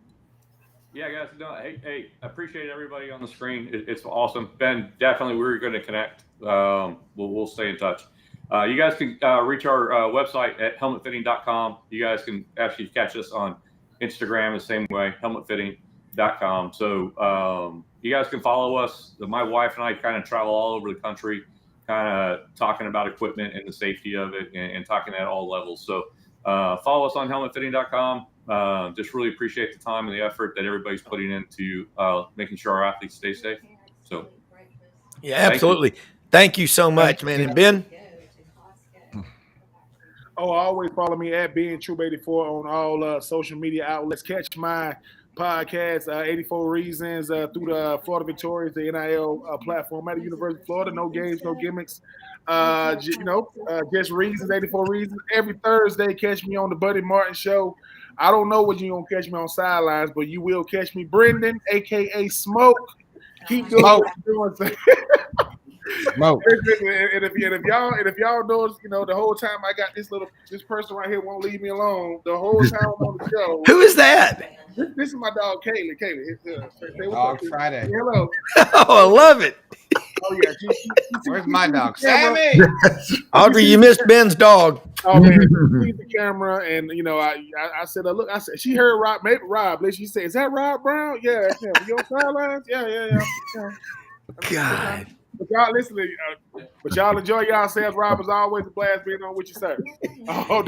Yeah, guys. No, hey, I appreciate everybody on the screen. It's awesome. Ben, definitely we're going to connect. We'll stay in touch. You guys can reach our website at helmetfitting.com. You guys can actually catch us on Instagram the same way, helmetfitting.com. So you guys can follow us. My wife and I kind of travel all over the country, kind of talking about equipment and the safety of it and talking at all levels. So follow us on helmetfitting.com. Just really appreciate the time and the effort that everybody's putting into making sure our athletes stay safe. So, yeah, absolutely. Thank you so much, man. And Ben? Always follow me at being Troupe84 on all social media outlets. Catch my podcast, 84 Reasons, through the Florida Victorious, the NIL platform at the University of Florida. No games, no gimmicks. Just reasons, 84 Reasons. Every Thursday, catch me on the Buddy Martin Show. I don't know what you're going to catch me on sidelines, but you will catch me. Brenden, a.k.a. Smoke. Keep doing what you're doing. Smoke. And if y'all notice, the whole time I got this person right here won't leave me alone. The whole time I'm on the show. Who is that? This is my dog, Kaylee. Dog Friday. Hello. Oh, I love it. Oh yeah. Where's my dog, Sammy? Audrey, you missed Ben's dog. Oh man, she sees the camera, and I said, look, I said she heard Rob, maybe Rob. She said, "Is that Rob Browne?" Yeah, that's him. You on sidelines? Yeah. God. But y'all listening, but y'all enjoy yourselves. Rob, is always a blast being on with you, sir. Oh,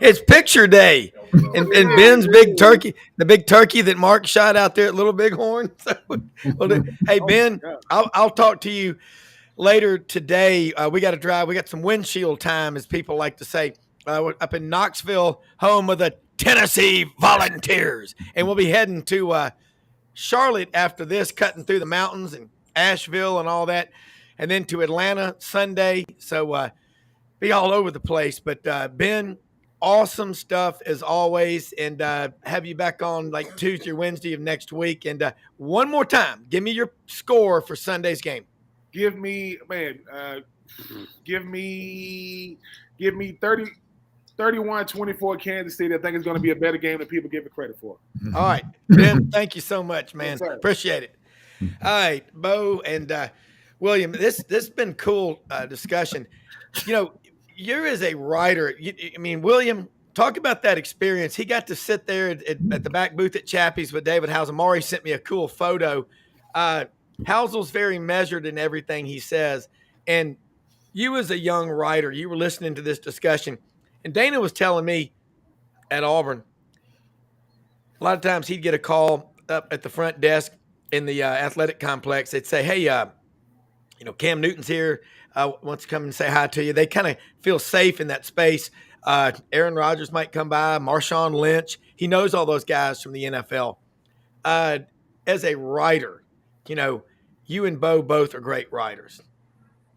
it's picture day, and Ben's big turkey, the big turkey that Mark shot out there at Little Bighorn. So, hey Ben, I'll talk to you later today, we got to drive. We got some windshield time, as people like to say, we're up in Knoxville, home of the Tennessee Volunteers. And we'll be heading to Charlotte after this, cutting through the mountains and Asheville and all that, and then to Atlanta Sunday. So be all over the place. But Ben, awesome stuff as always, and have you back on like Tuesday or Wednesday of next week. And one more time, give me your score for Sunday's game. Give me 31-24 Kansas City. I think it's going to be a better game than people give it credit for. All right, Ben, thank you so much, man. Yes, appreciate it. All right, Bo and William, this has been cool discussion. You know, you're as a writer, William, talk about that experience. He got to sit there at the back booth at Chappie's with David Housel. Maury sent me a cool photo. Housel's very measured in everything he says. And you as a young writer, you were listening to this discussion. And Dana was telling me at Auburn, a lot of times he'd get a call up at the front desk in the athletic complex. They'd say, hey, Cam Newton's here. Wants to come and say hi to you. They kind of feel safe in that space. Aaron Rodgers might come by, Marshawn Lynch. He knows all those guys from the NFL. As a writer, you and Bo both are great writers.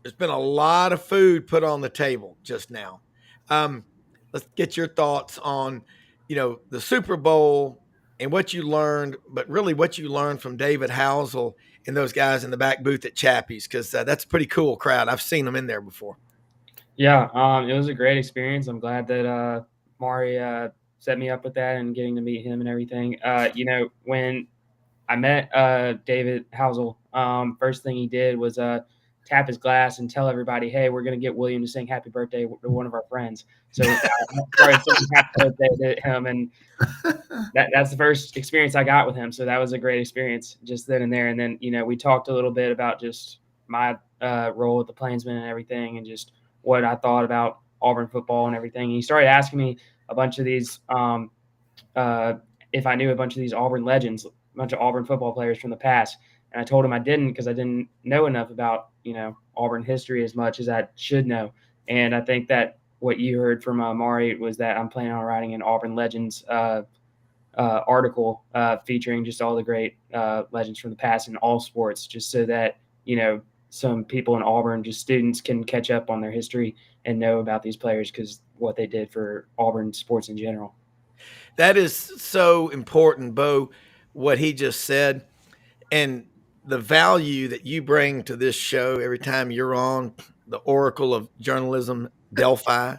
There's been a lot of food put on the table just now. Let's get your thoughts on, the Super Bowl and what you learned, but really what you learned from David Housel and those guys in the back booth at Chappie's, because that's a pretty cool crowd. I've seen them in there before. Yeah, it was a great experience. I'm glad that Maury set me up with that and getting to meet him and everything. When I met David Housel, first thing he did was tap his glass and tell everybody, hey, we're going to get William to sing happy birthday to one of our friends. So I started singing happy birthday to him, and that's the first experience I got with him. So that was a great experience just then and there. And then, we talked a little bit about just my role at the Plainsman and everything, and just what I thought about Auburn football and everything. And he started asking me a bunch of these, if I knew a bunch of these Auburn legends, a bunch of Auburn football players from the past. And I told him I didn't, because I didn't know enough about, Auburn history as much as I should know. And I think that what you heard from Maury was that I'm planning on writing an Auburn Legends article featuring just all the great legends from the past in all sports, just so that, some people in Auburn, just students, can catch up on their history and know about these players because what they did for Auburn sports in general. That is so important, Bo, what he just said. And the value that you bring to this show every time you're on, the oracle of journalism, Delphi.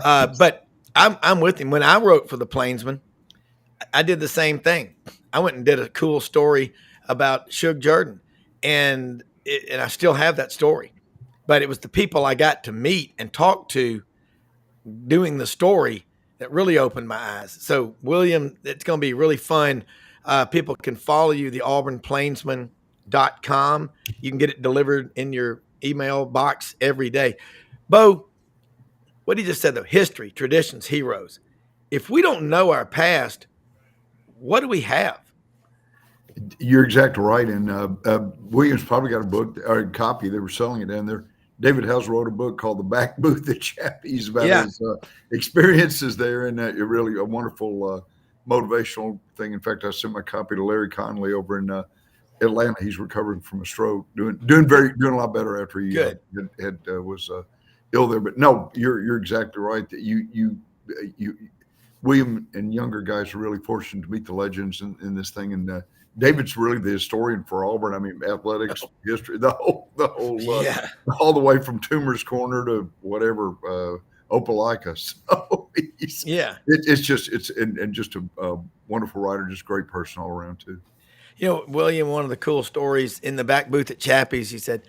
But I'm with him. When I wrote for the Plainsman, I did the same thing. I went and did a cool story about Suge Jordan, and I still have that story. But it was the people I got to meet and talk to doing the story that really opened my eyes. So, William, it's going to be really fun. People can follow you, the auburnplainsman.com. You can get it delivered in your email box every day. Bo, what he just said, though, history, traditions, heroes. If we don't know our past, what do we have? You're exactly right. And Williams probably got a book or a copy. They were selling it down there. David Housel wrote a book called The Back Booth at Chappie's about his experiences there. And really a wonderful motivational thing. In fact, I sent my copy to Larry Conley over in Atlanta. He's recovering from a stroke, doing a lot better after he was ill there. But no, you're exactly right that you William and younger guys are really fortunate to meet the legends in this thing. And David's really the historian for Auburn. I mean, athletics, history, the whole, all the way from Toomer's Corner to whatever, Opelika. So it's just a wonderful writer, just a great person all around too. William, one of the cool stories in the back booth at Chappie's, he said,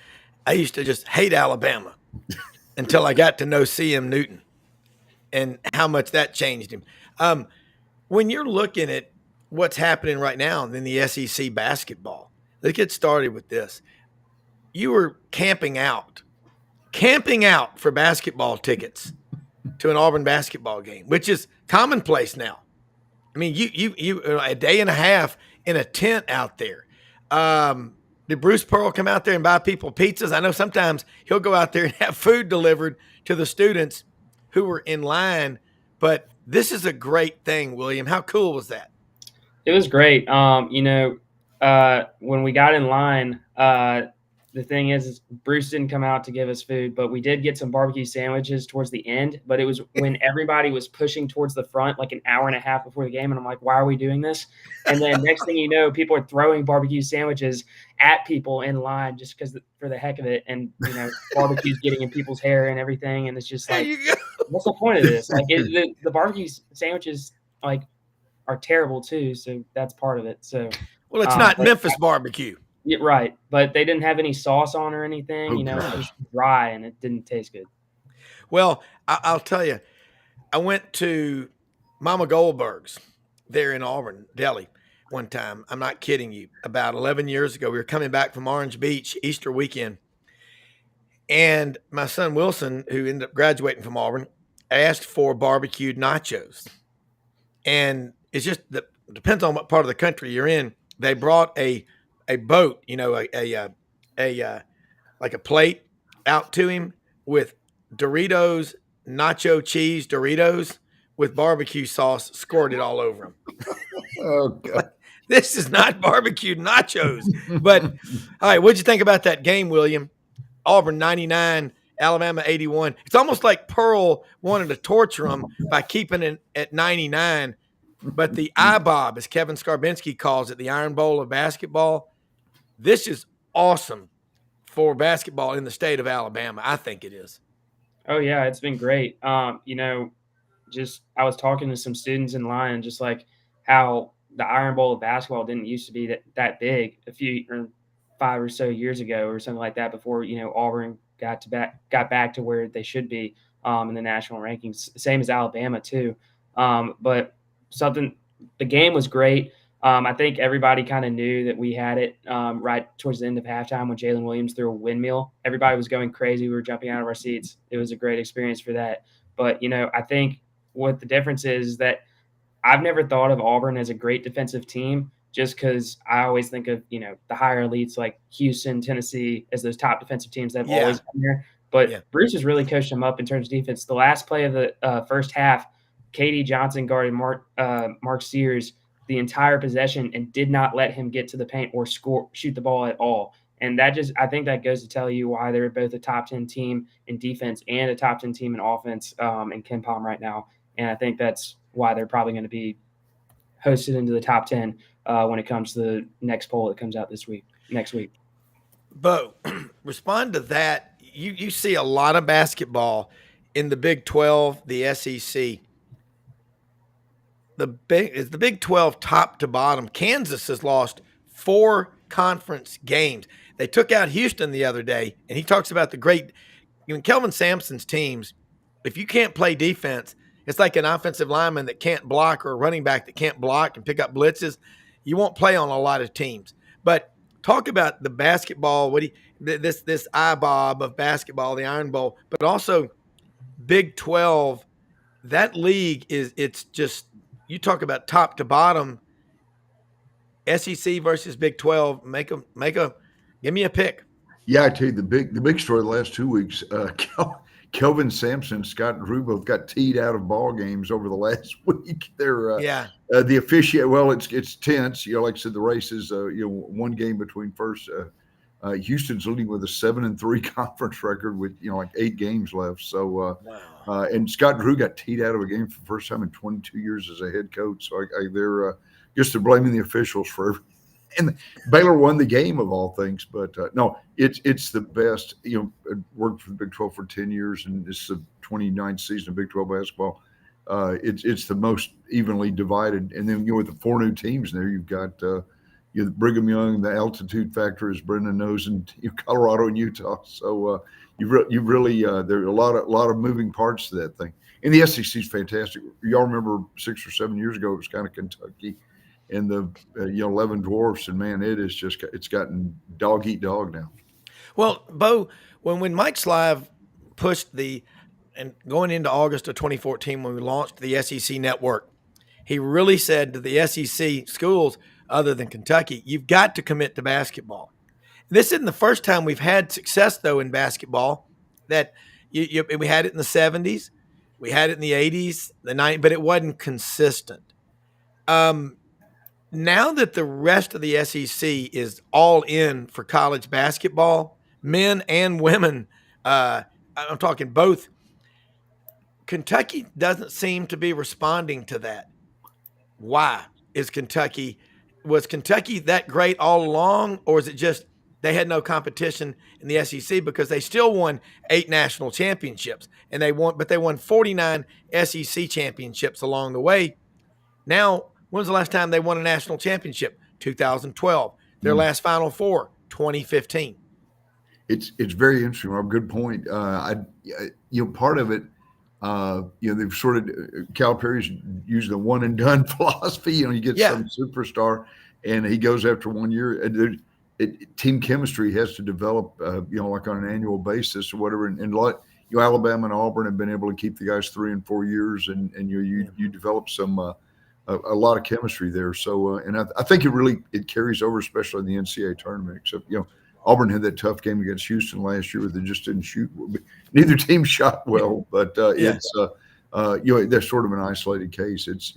I used to just hate Alabama until I got to know C.M. Newton and how much that changed him. When you're looking at what's happening right now in the SEC basketball, let's get started with this. You were camping out for basketball tickets to an Auburn basketball game, which is commonplace now. I mean, you a day and a half in a tent out there. Did Bruce Pearl come out there and buy people pizzas? I know sometimes he'll go out there and have food delivered to the students who were in line, but this is a great thing, William. How cool was that? It was great. When we got in line, the thing is Bruce didn't come out to give us food, but we did get some barbecue sandwiches towards the end. But it was when everybody was pushing towards the front, like an hour and a half before the game. And I'm like, why are we doing this? And then next thing you know, people are throwing barbecue sandwiches at people in line just because for the heck of it. And, barbecue's getting in people's hair and everything. And it's just like, what's the point of this? Like the barbecue sandwiches, like, are terrible too. So that's part of it. So, well, it's not Memphis barbecue. Yeah, right. But they didn't have any sauce on or anything. It was just dry and it didn't taste good. Well, I'll tell you, I went to Mama Goldberg's there in Auburn, Delhi, one time. I'm not kidding you. About 11 years ago, we were coming back from Orange Beach Easter weekend. And my son Wilson, who ended up graduating from Auburn, asked for barbecued nachos. And it's just that depends on what part of the country you're in. They brought a boat, like a plate out to him with Doritos, nacho cheese Doritos with barbecue sauce squirted all over him. Oh, God. This is not barbecued nachos. But all right, what'd you think about that game, William? Auburn 99, Alabama 81. It's almost like Pearl wanted to torture him by keeping it at 99. But the IBOB, as Kevin Skarbinski calls it, the Iron Bowl of basketball, this is awesome for basketball in the state of Alabama. I think it is. Oh, yeah, it's been great. I was talking to some students in line, just like how the Iron Bowl of basketball didn't used to be that big a few or 5 or so years ago or something like that before, Auburn got back to where they should be in the national rankings, same as Alabama too. But the game was great. I think everybody kind of knew that we had it right towards the end of halftime when Jalen Williams threw a windmill. Everybody was going crazy. We were jumping out of our seats. It was a great experience for that. But, I think what the difference is that I've never thought of Auburn as a great defensive team just because I always think of, the higher elites like Houston, Tennessee as those top defensive teams that have always been there. But Bruce has really coached them up in terms of defense. The last play of the first half, Katie Johnson guarded Mark Sears the entire possession and did not let him get to the paint or shoot the ball at all. And I think that goes to tell you why they're both a top 10 team in defense and a top 10 team in offense in Ken Palm right now. And I think that's why they're probably going to be hosted into the top 10 when it comes to the next poll that comes out next week. Bo, respond to that. You see a lot of basketball in the Big 12, the SEC. The Big 12 top to bottom. Kansas has lost 4 conference games. They took out Houston the other day, and he talks about the great Kelvin Sampson's teams. If you can't play defense, it's like an offensive lineman that can't block or a running back that can't block and pick up blitzes. You won't play on a lot of teams. But talk about the basketball, this IBOB of basketball, the Iron Bowl, but also Big 12. That league it's just. You talk about top to bottom, SEC versus Big 12. Give me a pick. Yeah, I tell you the big story the last 2 weeks. Kelvin Sampson, Scott Drew both got teed out of ball games over the last week. They're the officiate. Well, it's tense. Like I said, the race is one game between first. Houston's leading with a 7-3 conference record with like 8 games left. So and Scott Drew got teed out of a game for the first time in 22 years as a head coach. So they're blaming the officials for everything. And Baylor won the game of all things, but no, it's the best. I worked for the Big 12 for 10 years, and this is the 29th season of Big 12 basketball. It's the most evenly divided, and then with the 4 new teams there, you've got Brigham Young, the altitude factor, as Brenden knows, and Colorado and Utah. So you've really there are a lot of moving parts to that thing. And the SEC is fantastic. Y'all remember 6 or 7 years ago, it was kind of Kentucky and the 11 dwarfs, and man, it's gotten dog eat dog now. Well, Bo, when Mike Slive pushed and going into August of 2014 when we launched the SEC network, he really said to the SEC schools other than Kentucky, you've got to commit to basketball. This isn't the first time we've had success, though, in basketball. That we had it in the 70s, we had it in the 80s, the 90s, but it wasn't consistent. Now that the rest of the SEC is all in for college basketball, men and women, I'm talking both, Kentucky doesn't seem to be responding to that. Why was Kentucky that great all along, or is it just they had no competition in the SEC because they still won 8 national championships and they won 49 SEC championships along the way. Now, when's the last time they won a national championship? 2012. Their last Final Four, 2015. It's very interesting. Rob, good point. Part of it, they've sort of Calipari's used the one and done philosophy. You get some superstar, and he goes after 1 year. Team chemistry has to develop, like on an annual basis or whatever. And Alabama and Auburn have been able to keep the guys 3 and 4 years, and you develop some a lot of chemistry there. So, and I think it carries over, especially in the NCAA tournament. Except Auburn had that tough game against Houston last year where they just didn't shoot. Neither team shot well, but it's they're sort of an isolated case. It's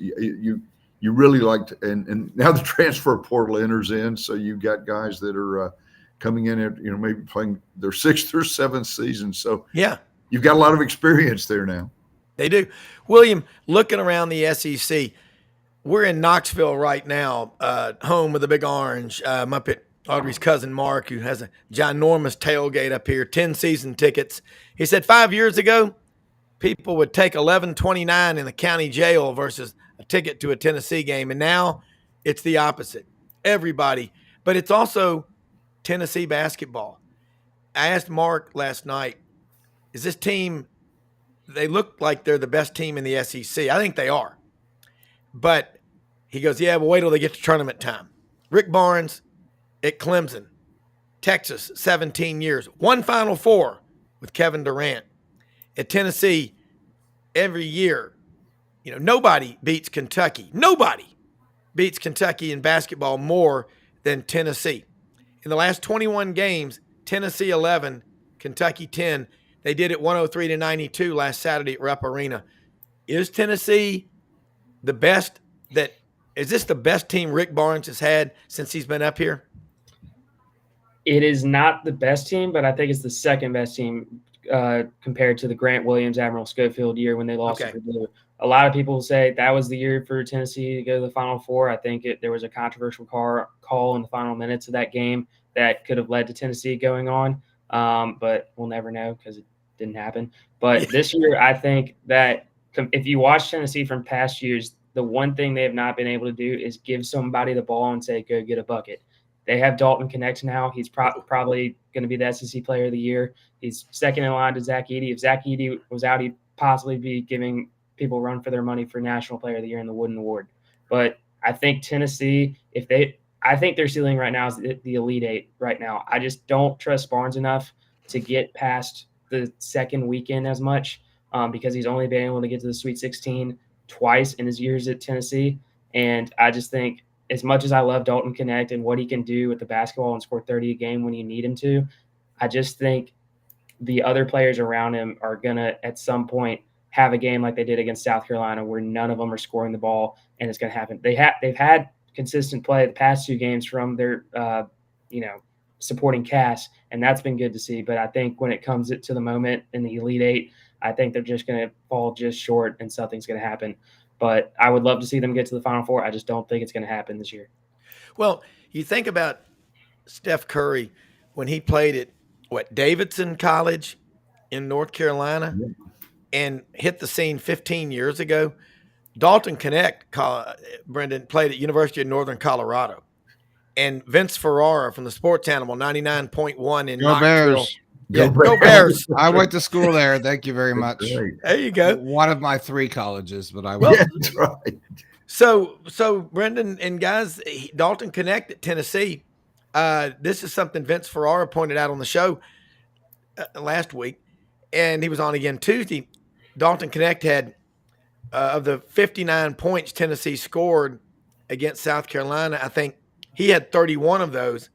you really liked, and now the transfer portal enters in, so you've got guys that are coming in at maybe playing their 6th or 7th season. So you've got a lot of experience there now. They do. William, looking around the SEC, we're in Knoxville right now, home of the Big Orange. I'm up at Audrey's cousin Mark, who has a ginormous tailgate up here, 10 season tickets. He said 5 years ago, people would take $11.29 in the county jail versus a ticket to a Tennessee game. And now it's the opposite. Everybody. But it's also Tennessee basketball. I asked Mark last night, is this team, they look like they're the best team in the SEC. I think they are. But he goes, yeah, but wait till they get to tournament time. Rick Barnes at Clemson, Texas, 17 years, 1 Final Four with Kevin Durant. At Tennessee, every year, nobody beats Kentucky. Nobody beats Kentucky in basketball more than Tennessee. In the last 21 games, Tennessee 11, Kentucky 10. They did it 103-92 last Saturday at Rupp Arena. Is Tennessee the best is this the best team Rick Barnes has had since he's been up here? It is not the best team, but I think it's the second best team compared to the Grant Williams, Admiral Schofield year when they lost to Purdue. A lot of people say that was the year for Tennessee to go to the Final Four. I think there was a controversial call in the final minutes of that game that could have led to Tennessee going on, but we'll never know because it didn't happen. But this year, I think that if you watch Tennessee from past years, the one thing they have not been able to do is give somebody the ball and say, go get a bucket. They have Dalton Connect now. He's probably going to be the SEC Player of the Year. He's second in line to Zach Edey. If Zach Edey was out, he'd possibly be giving people a run for their money for National Player of the Year in the Wooden Award. But I think Tennessee, I think their ceiling right now is the Elite Eight right now. I just don't trust Barnes enough to get past the second weekend as much because he's only been able to get to the Sweet 16 twice in his years at Tennessee. And I just think, as much as I love Dalton Connect and what he can do with the basketball and score 30 a game when you need him to, I just think the other players around him are going to, at some point, have a game like they did against South Carolina where none of them are scoring the ball, and it's going to happen. They've had consistent play the past 2 games from their supporting cast, and that's been good to see. But I think when it comes to the moment in the Elite Eight, I think they're just going to fall just short and something's going to happen. But I would love to see them get to the Final Four. I just don't think it's going to happen this year. Well, you think about Steph Curry when he played at Davidson College in North Carolina and hit the scene 15 years ago. Dalton Connect, Brenden, played at University of Northern Colorado. And Vince Ferrara from the Sports Animal, 99.1 in Knoxville. Bears. Go Bears. I went to school there. Thank you very much. There you go. One of my 3 colleges, but I went. That's right. So Brenden and guys, Dalton Connect at Tennessee. This is something Vince Ferrara pointed out on the show last week, and he was on again Tuesday. Dalton Connect had of the 59 points Tennessee scored against South Carolina, I think he had 31 of those.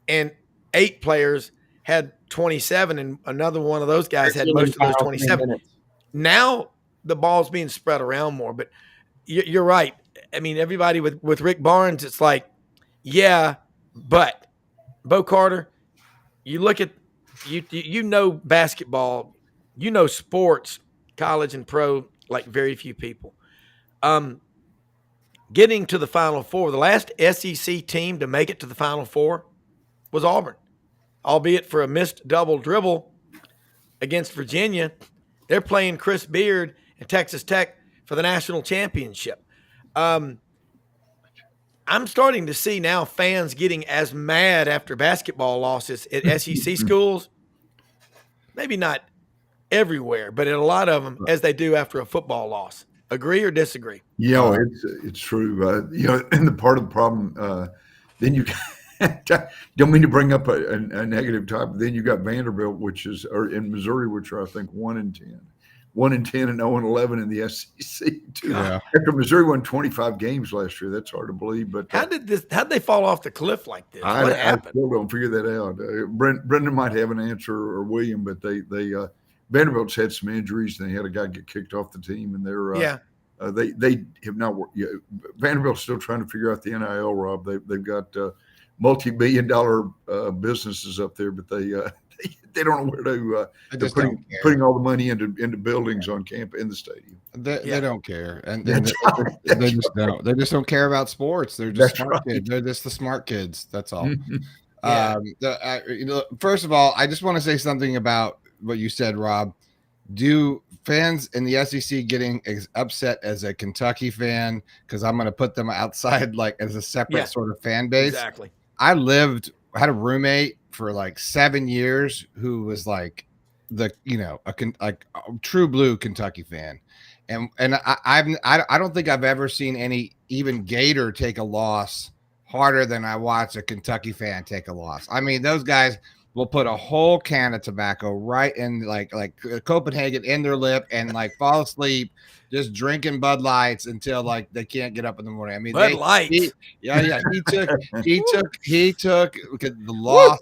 And 8 players had 27, and another one of those guys had 13 most of those final 3 27. minutes. Now the ball's being spread around more, but you're right. I mean, everybody with Rick Barnes, it's like, yeah, but Bo Carter, you look at you know basketball, you know sports, college and pro, like very few people. Getting to the Final Four, the last SEC team to make it to the Final Four was Auburn, albeit for a missed double dribble against Virginia. They're playing Chris Beard and Texas Tech for the national championship. I'm starting to see now fans getting as mad after basketball losses at SEC schools. Maybe not everywhere, but in a lot of them, as they do after a football loss. Agree or disagree? Yeah, it's true. And the part of the problem, then you don't mean to bring up a negative topic. Then you got Vanderbilt, or in Missouri, which are I think 1-10, 1-10 and 0-11 in the SEC too. Yeah. After Missouri won 25 games last year, that's hard to believe. But How did they fall off the cliff like this? I What happened? still don't figure that out. Brenden might have an answer, or William, but they Vanderbilt's had some injuries. And they had a guy get kicked off the team, and they're they have not worked. Yeah, Vanderbilt's still trying to figure out the NIL. Rob, they've got multi-billion-dollar businesses up there, but they don't know where to. They're putting all the money into buildings on campus in the stadium. They don't care, and That's right. they just don't. They just don't care about sports. They're just That's smart right. kids. They're just the smart kids. That's all. Yeah. First of all, I just want to say something about what you said, Rob. Do fans in the SEC getting as upset as a Kentucky fan? Because I'm going to put them outside, like as a separate sort of fan base. Exactly. I had a roommate for like 7 years who was like a true blue Kentucky fan, and I don't think I've ever seen any even Gator take a loss harder than I watched a Kentucky fan take a loss. I mean, those guys will put a whole can of tobacco right in like Copenhagen in their lip and like fall asleep just drinking Bud Lights until like they can't get up in the morning. I mean, Bud Lights. He took the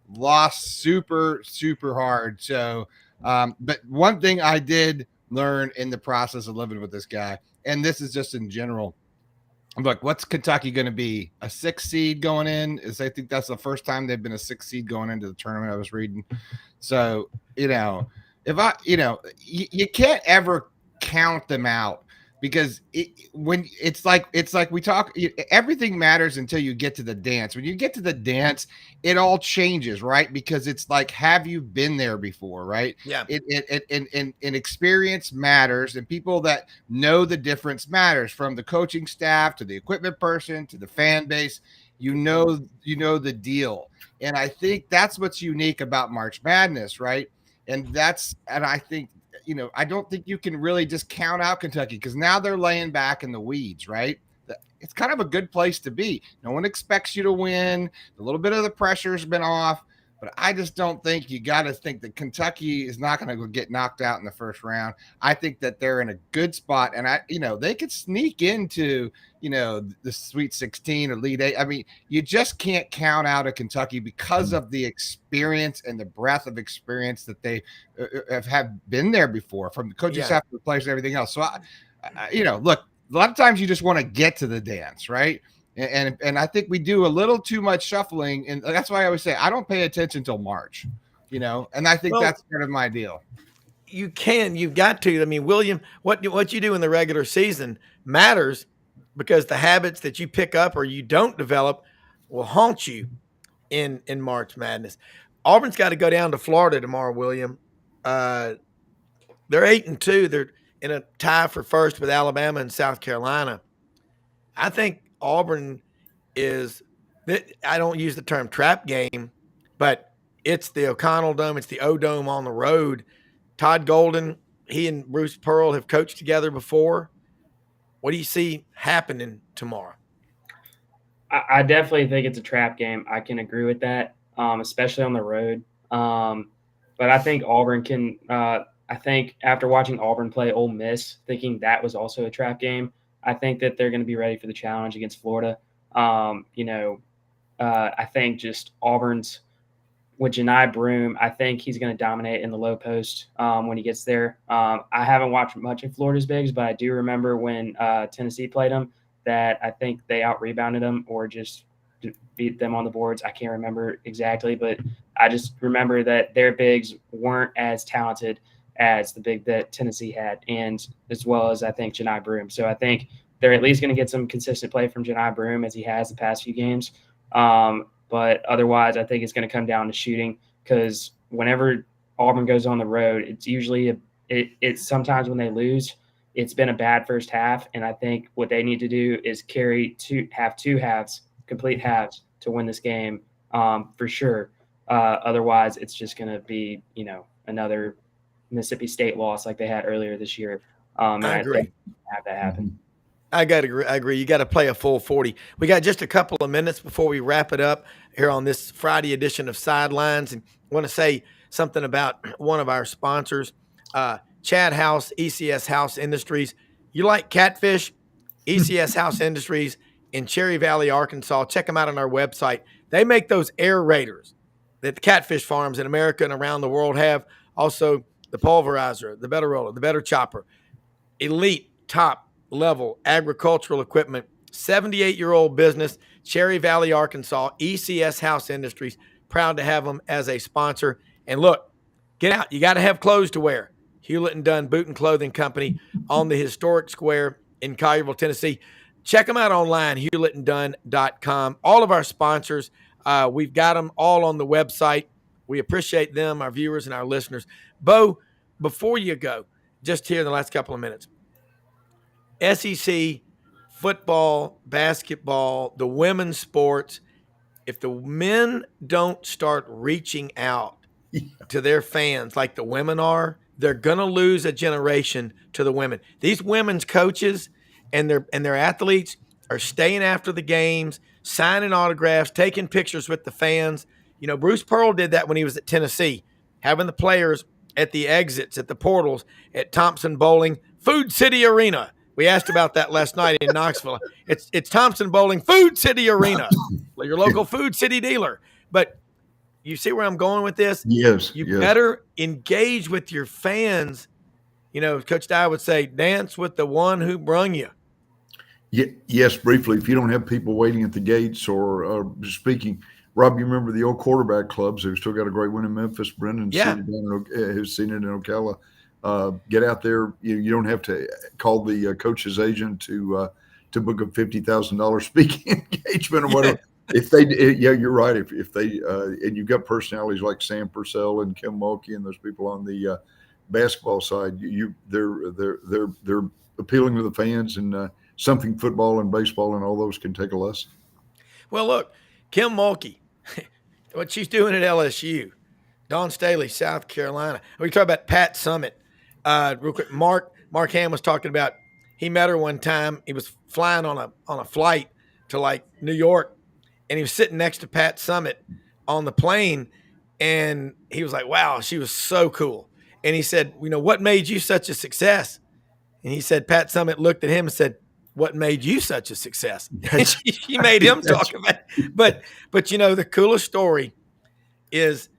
loss super, super hard. So, but one thing I did learn in the process of living with this guy, and this is just in general, I'm like, what's Kentucky going to be? A 6 seed going in? I think that's the first time they've been a 6 seed going into the tournament. I was reading. So, you can't ever count them out, because it's like we talk, everything matters until you get to the dance. When you get to the dance, it all changes, right? Because it's like, have you been there before, right? Yeah. And experience matters, and people that know the difference matters, from the coaching staff to the equipment person to the fan base. You know the deal. And I think that's what's unique about March Madness, right? And I think, I don't think you can really just count out Kentucky, because now they're laying back in the weeds, right? It's kind of a good place to be. No one expects you to win. A little bit of the pressure's been off, but I just don't think you got to think that Kentucky is not going to go get knocked out in the first round. I think that they're in a good spot, and they could sneak into, the Sweet 16 or Elite 8. I mean, you just can't count out a Kentucky because of the experience and the breadth of experience that they have been there before, from the coaching staff to the players and everything else. So, look, a lot of times you just want to get to the dance, right? And I think we do a little too much shuffling, and that's why I always say I don't pay attention until March, and I think that's kind of my deal. You've got to. I mean, William, what you do in the regular season matters, because the habits that you pick up or you don't develop will haunt you in March Madness. Auburn's got to go down to Florida tomorrow, William. They're 8-2. They're in a tie for first with Alabama and South Carolina. I think Auburn is, I don't use the term trap game, but it's the O'Connell Dome. It's the O-Dome on the road. Todd Golden, he and Bruce Pearl have coached together before. What do you see happening tomorrow? I definitely think it's a trap game. I can agree with that, especially on the road. But I think Auburn can I think after watching Auburn play Ole Miss, thinking that was also a trap game, I think that they're going to be ready for the challenge against Florida. I think just Auburn's with Janai Broome, I think he's going to dominate in the low post when he gets there. I haven't watched much of Florida's bigs, but I do remember when Tennessee played them that I think they out-rebounded them or just beat them on the boards. I can't remember exactly, but I just remember that their bigs weren't as talented as the big that Tennessee had, and as well as I think Janai Broome. So I think they're at least going to get some consistent play from Janai Broome as he has the past few games. But otherwise, I think it's going to come down to shooting, because whenever Auburn goes on the road, it's usually it's sometimes when they lose, it's been a bad first half, and I think what they need to do is have two halves, complete halves, to win this game for sure. Otherwise, it's just going to be another Mississippi State loss like they had earlier this year. And I agree. Have that happen. I agree. You got to play a full 40. We got just a couple of minutes before we wrap it up here on this Friday edition of Sidelines. And I want to say something about one of our sponsors, Chad House, ECS House Industries. You like catfish? ECS House Industries in Cherry Valley, Arkansas. Check them out on our website. They make those aerators that the catfish farms in America and around the world have. Also, the pulverizer, the better roller, the better chopper. Elite, top level agricultural equipment. 78-year-old business, Cherry Valley, Arkansas. ECS House Industries. Proud to have them as a sponsor. And look, get out. You got to have clothes to wear. Hewlett & Dunn Boot and Clothing Company on the historic square in Collierville, Tennessee. Check them out online, hewlettandunn.com. All of our sponsors, we've got them all on the website. We appreciate them, our viewers and our listeners. Bo, before you go, just here in the last couple of minutes, SEC, football, basketball, the women's sports, if the men don't start reaching out to their fans like the women are, they're going to lose a generation to the women. These women's coaches and their athletes are staying after the games, signing autographs, taking pictures with the fans. Bruce Pearl did that when he was at Tennessee, having the players at the exits, at the portals, at Thompson Bowling, Food City Arena. We asked about that last night in Knoxville. It's Thompson Bowling, Food City Arena, your local Food City dealer. But you see where I'm going with this? Yes. You better engage with your fans. Coach Dye would say, dance with the one who brung you. Yes, briefly, if you don't have people waiting at the gates or speaking. Rob, you remember the old quarterback clubs? They've still got a great one in Memphis. Brenden has seen it in Ocala. Get out there. You don't have to call the coach's agent to book a $50,000 speaking engagement or whatever. If they, you're right. If they and you've got personalities like Sam Purcell and Kim Mulkey and those people on the basketball side, they're appealing to the fans, and something football and baseball and all those can take a lesson. Well, look, Kim Mulkey, what she's doing at LSU, Dawn Staley, South Carolina. We talk about Pat Summitt. Real quick, Mark Ham was talking about, he met her one time. He was flying on a flight to New York, and he was sitting next to Pat Summitt on the plane, and he was like, wow, she was so cool. And he said, what made you such a success? And he said, Pat Summitt looked at him and said, what made you such a success? And she made him talk about it. But the coolest story is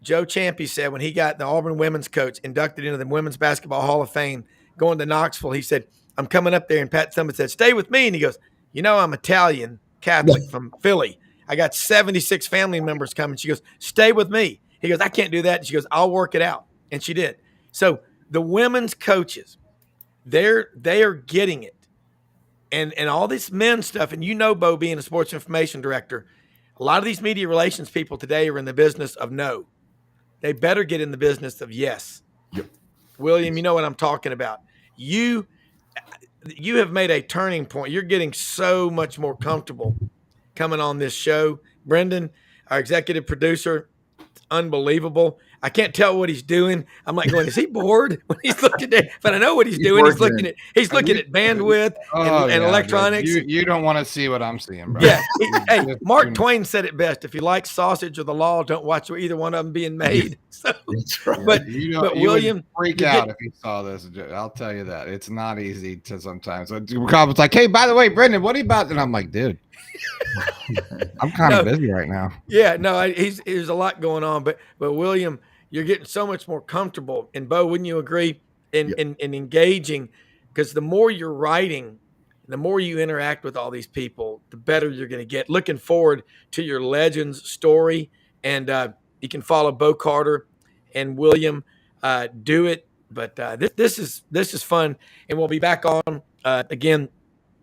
Joe Champy said when he got the Auburn women's coach inducted into the Women's Basketball Hall of Fame, going to Knoxville, he said, I'm coming up there. And Pat Summitt said, stay with me. And he goes, I'm Italian Catholic from Philly. I got 76 family members coming. She goes, stay with me. He goes, I can't do that. And she goes, I'll work it out. And she did. So the women's coaches, they are getting it. And all this men's stuff, and Bo, being a sports information director, a lot of these media relations people today are in the business of no. They better get in the business of yes. Yep. William, you know what I'm talking about. You have made a turning point. You're getting so much more comfortable coming on this show. Brenden, our executive producer, it's unbelievable. I can't tell what he's doing. I'm like going, is he bored when he's looking at? But I know what he's doing. He's looking at bandwidth and electronics. You don't want to see what I'm seeing, bro. Yeah. Hey, Mark Twain said it best. If you like sausage or the law, don't watch either one of them being made. So, that's right. But William, would freak out if you saw this. I'll tell you that it's not easy to sometimes. So it's like, hey, by the way, Brenden, what are you about? And I'm like, dude, I'm kind of busy right now. Yeah, no, there's a lot going going on. But William, you're getting so much more comfortable. And Bo, wouldn't you agree in engaging? Because the more you're writing, the more you interact with all these people, the better you're going to get. Looking forward to your Legends story. And you can follow Bo Carter and William. Do it. But this is fun. And we'll be back on again.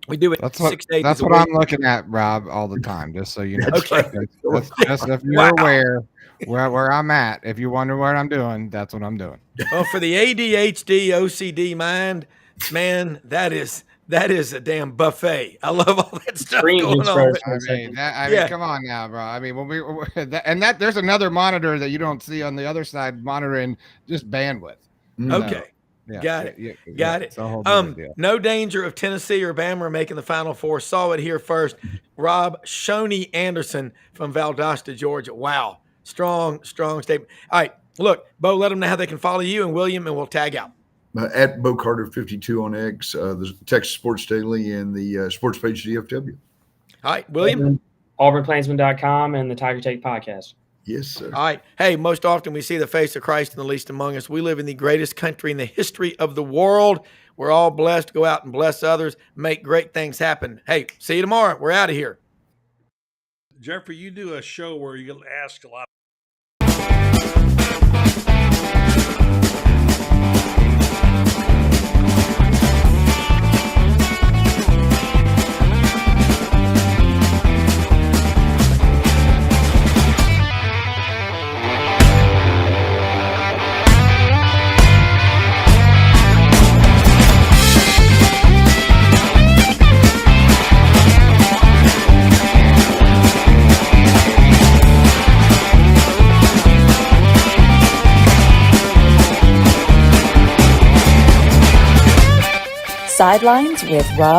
We do it 6 days. That's what I'm looking at, Rob, all the time. Just so you know. Okay. That's just if you're aware where I'm at. If you wonder what I'm doing, that's what I'm doing. Well, for the ADHD OCD mind, man, that is a damn buffet. I love all that stuff going on. I mean, come on now, bro. I mean, there's another monitor that you don't see on the other side monitoring just bandwidth. Okay. Yeah, Got it. No danger of Tennessee or Bama making the Final Four. Saw it here first. Rob Shoney Anderson from Valdosta, Georgia. Wow. Strong statement. All right. Look, Bo, let them know how they can follow you and William, and we'll tag out. At Bo Carter 52 on X, the Texas Sports Daily, and the sports page DFW. All right, William. AuburnPlainsman.com and the Tiger Take podcast. Yes, sir. All right. Hey, most often we see the face of Christ in the least among us. We live in the greatest country in the history of the world. We're all blessed. Go out and bless others. Make great things happen. Hey, see you tomorrow. We're out of here. Jeffrey, you do a show where you ask a lot. Sidelines with Rob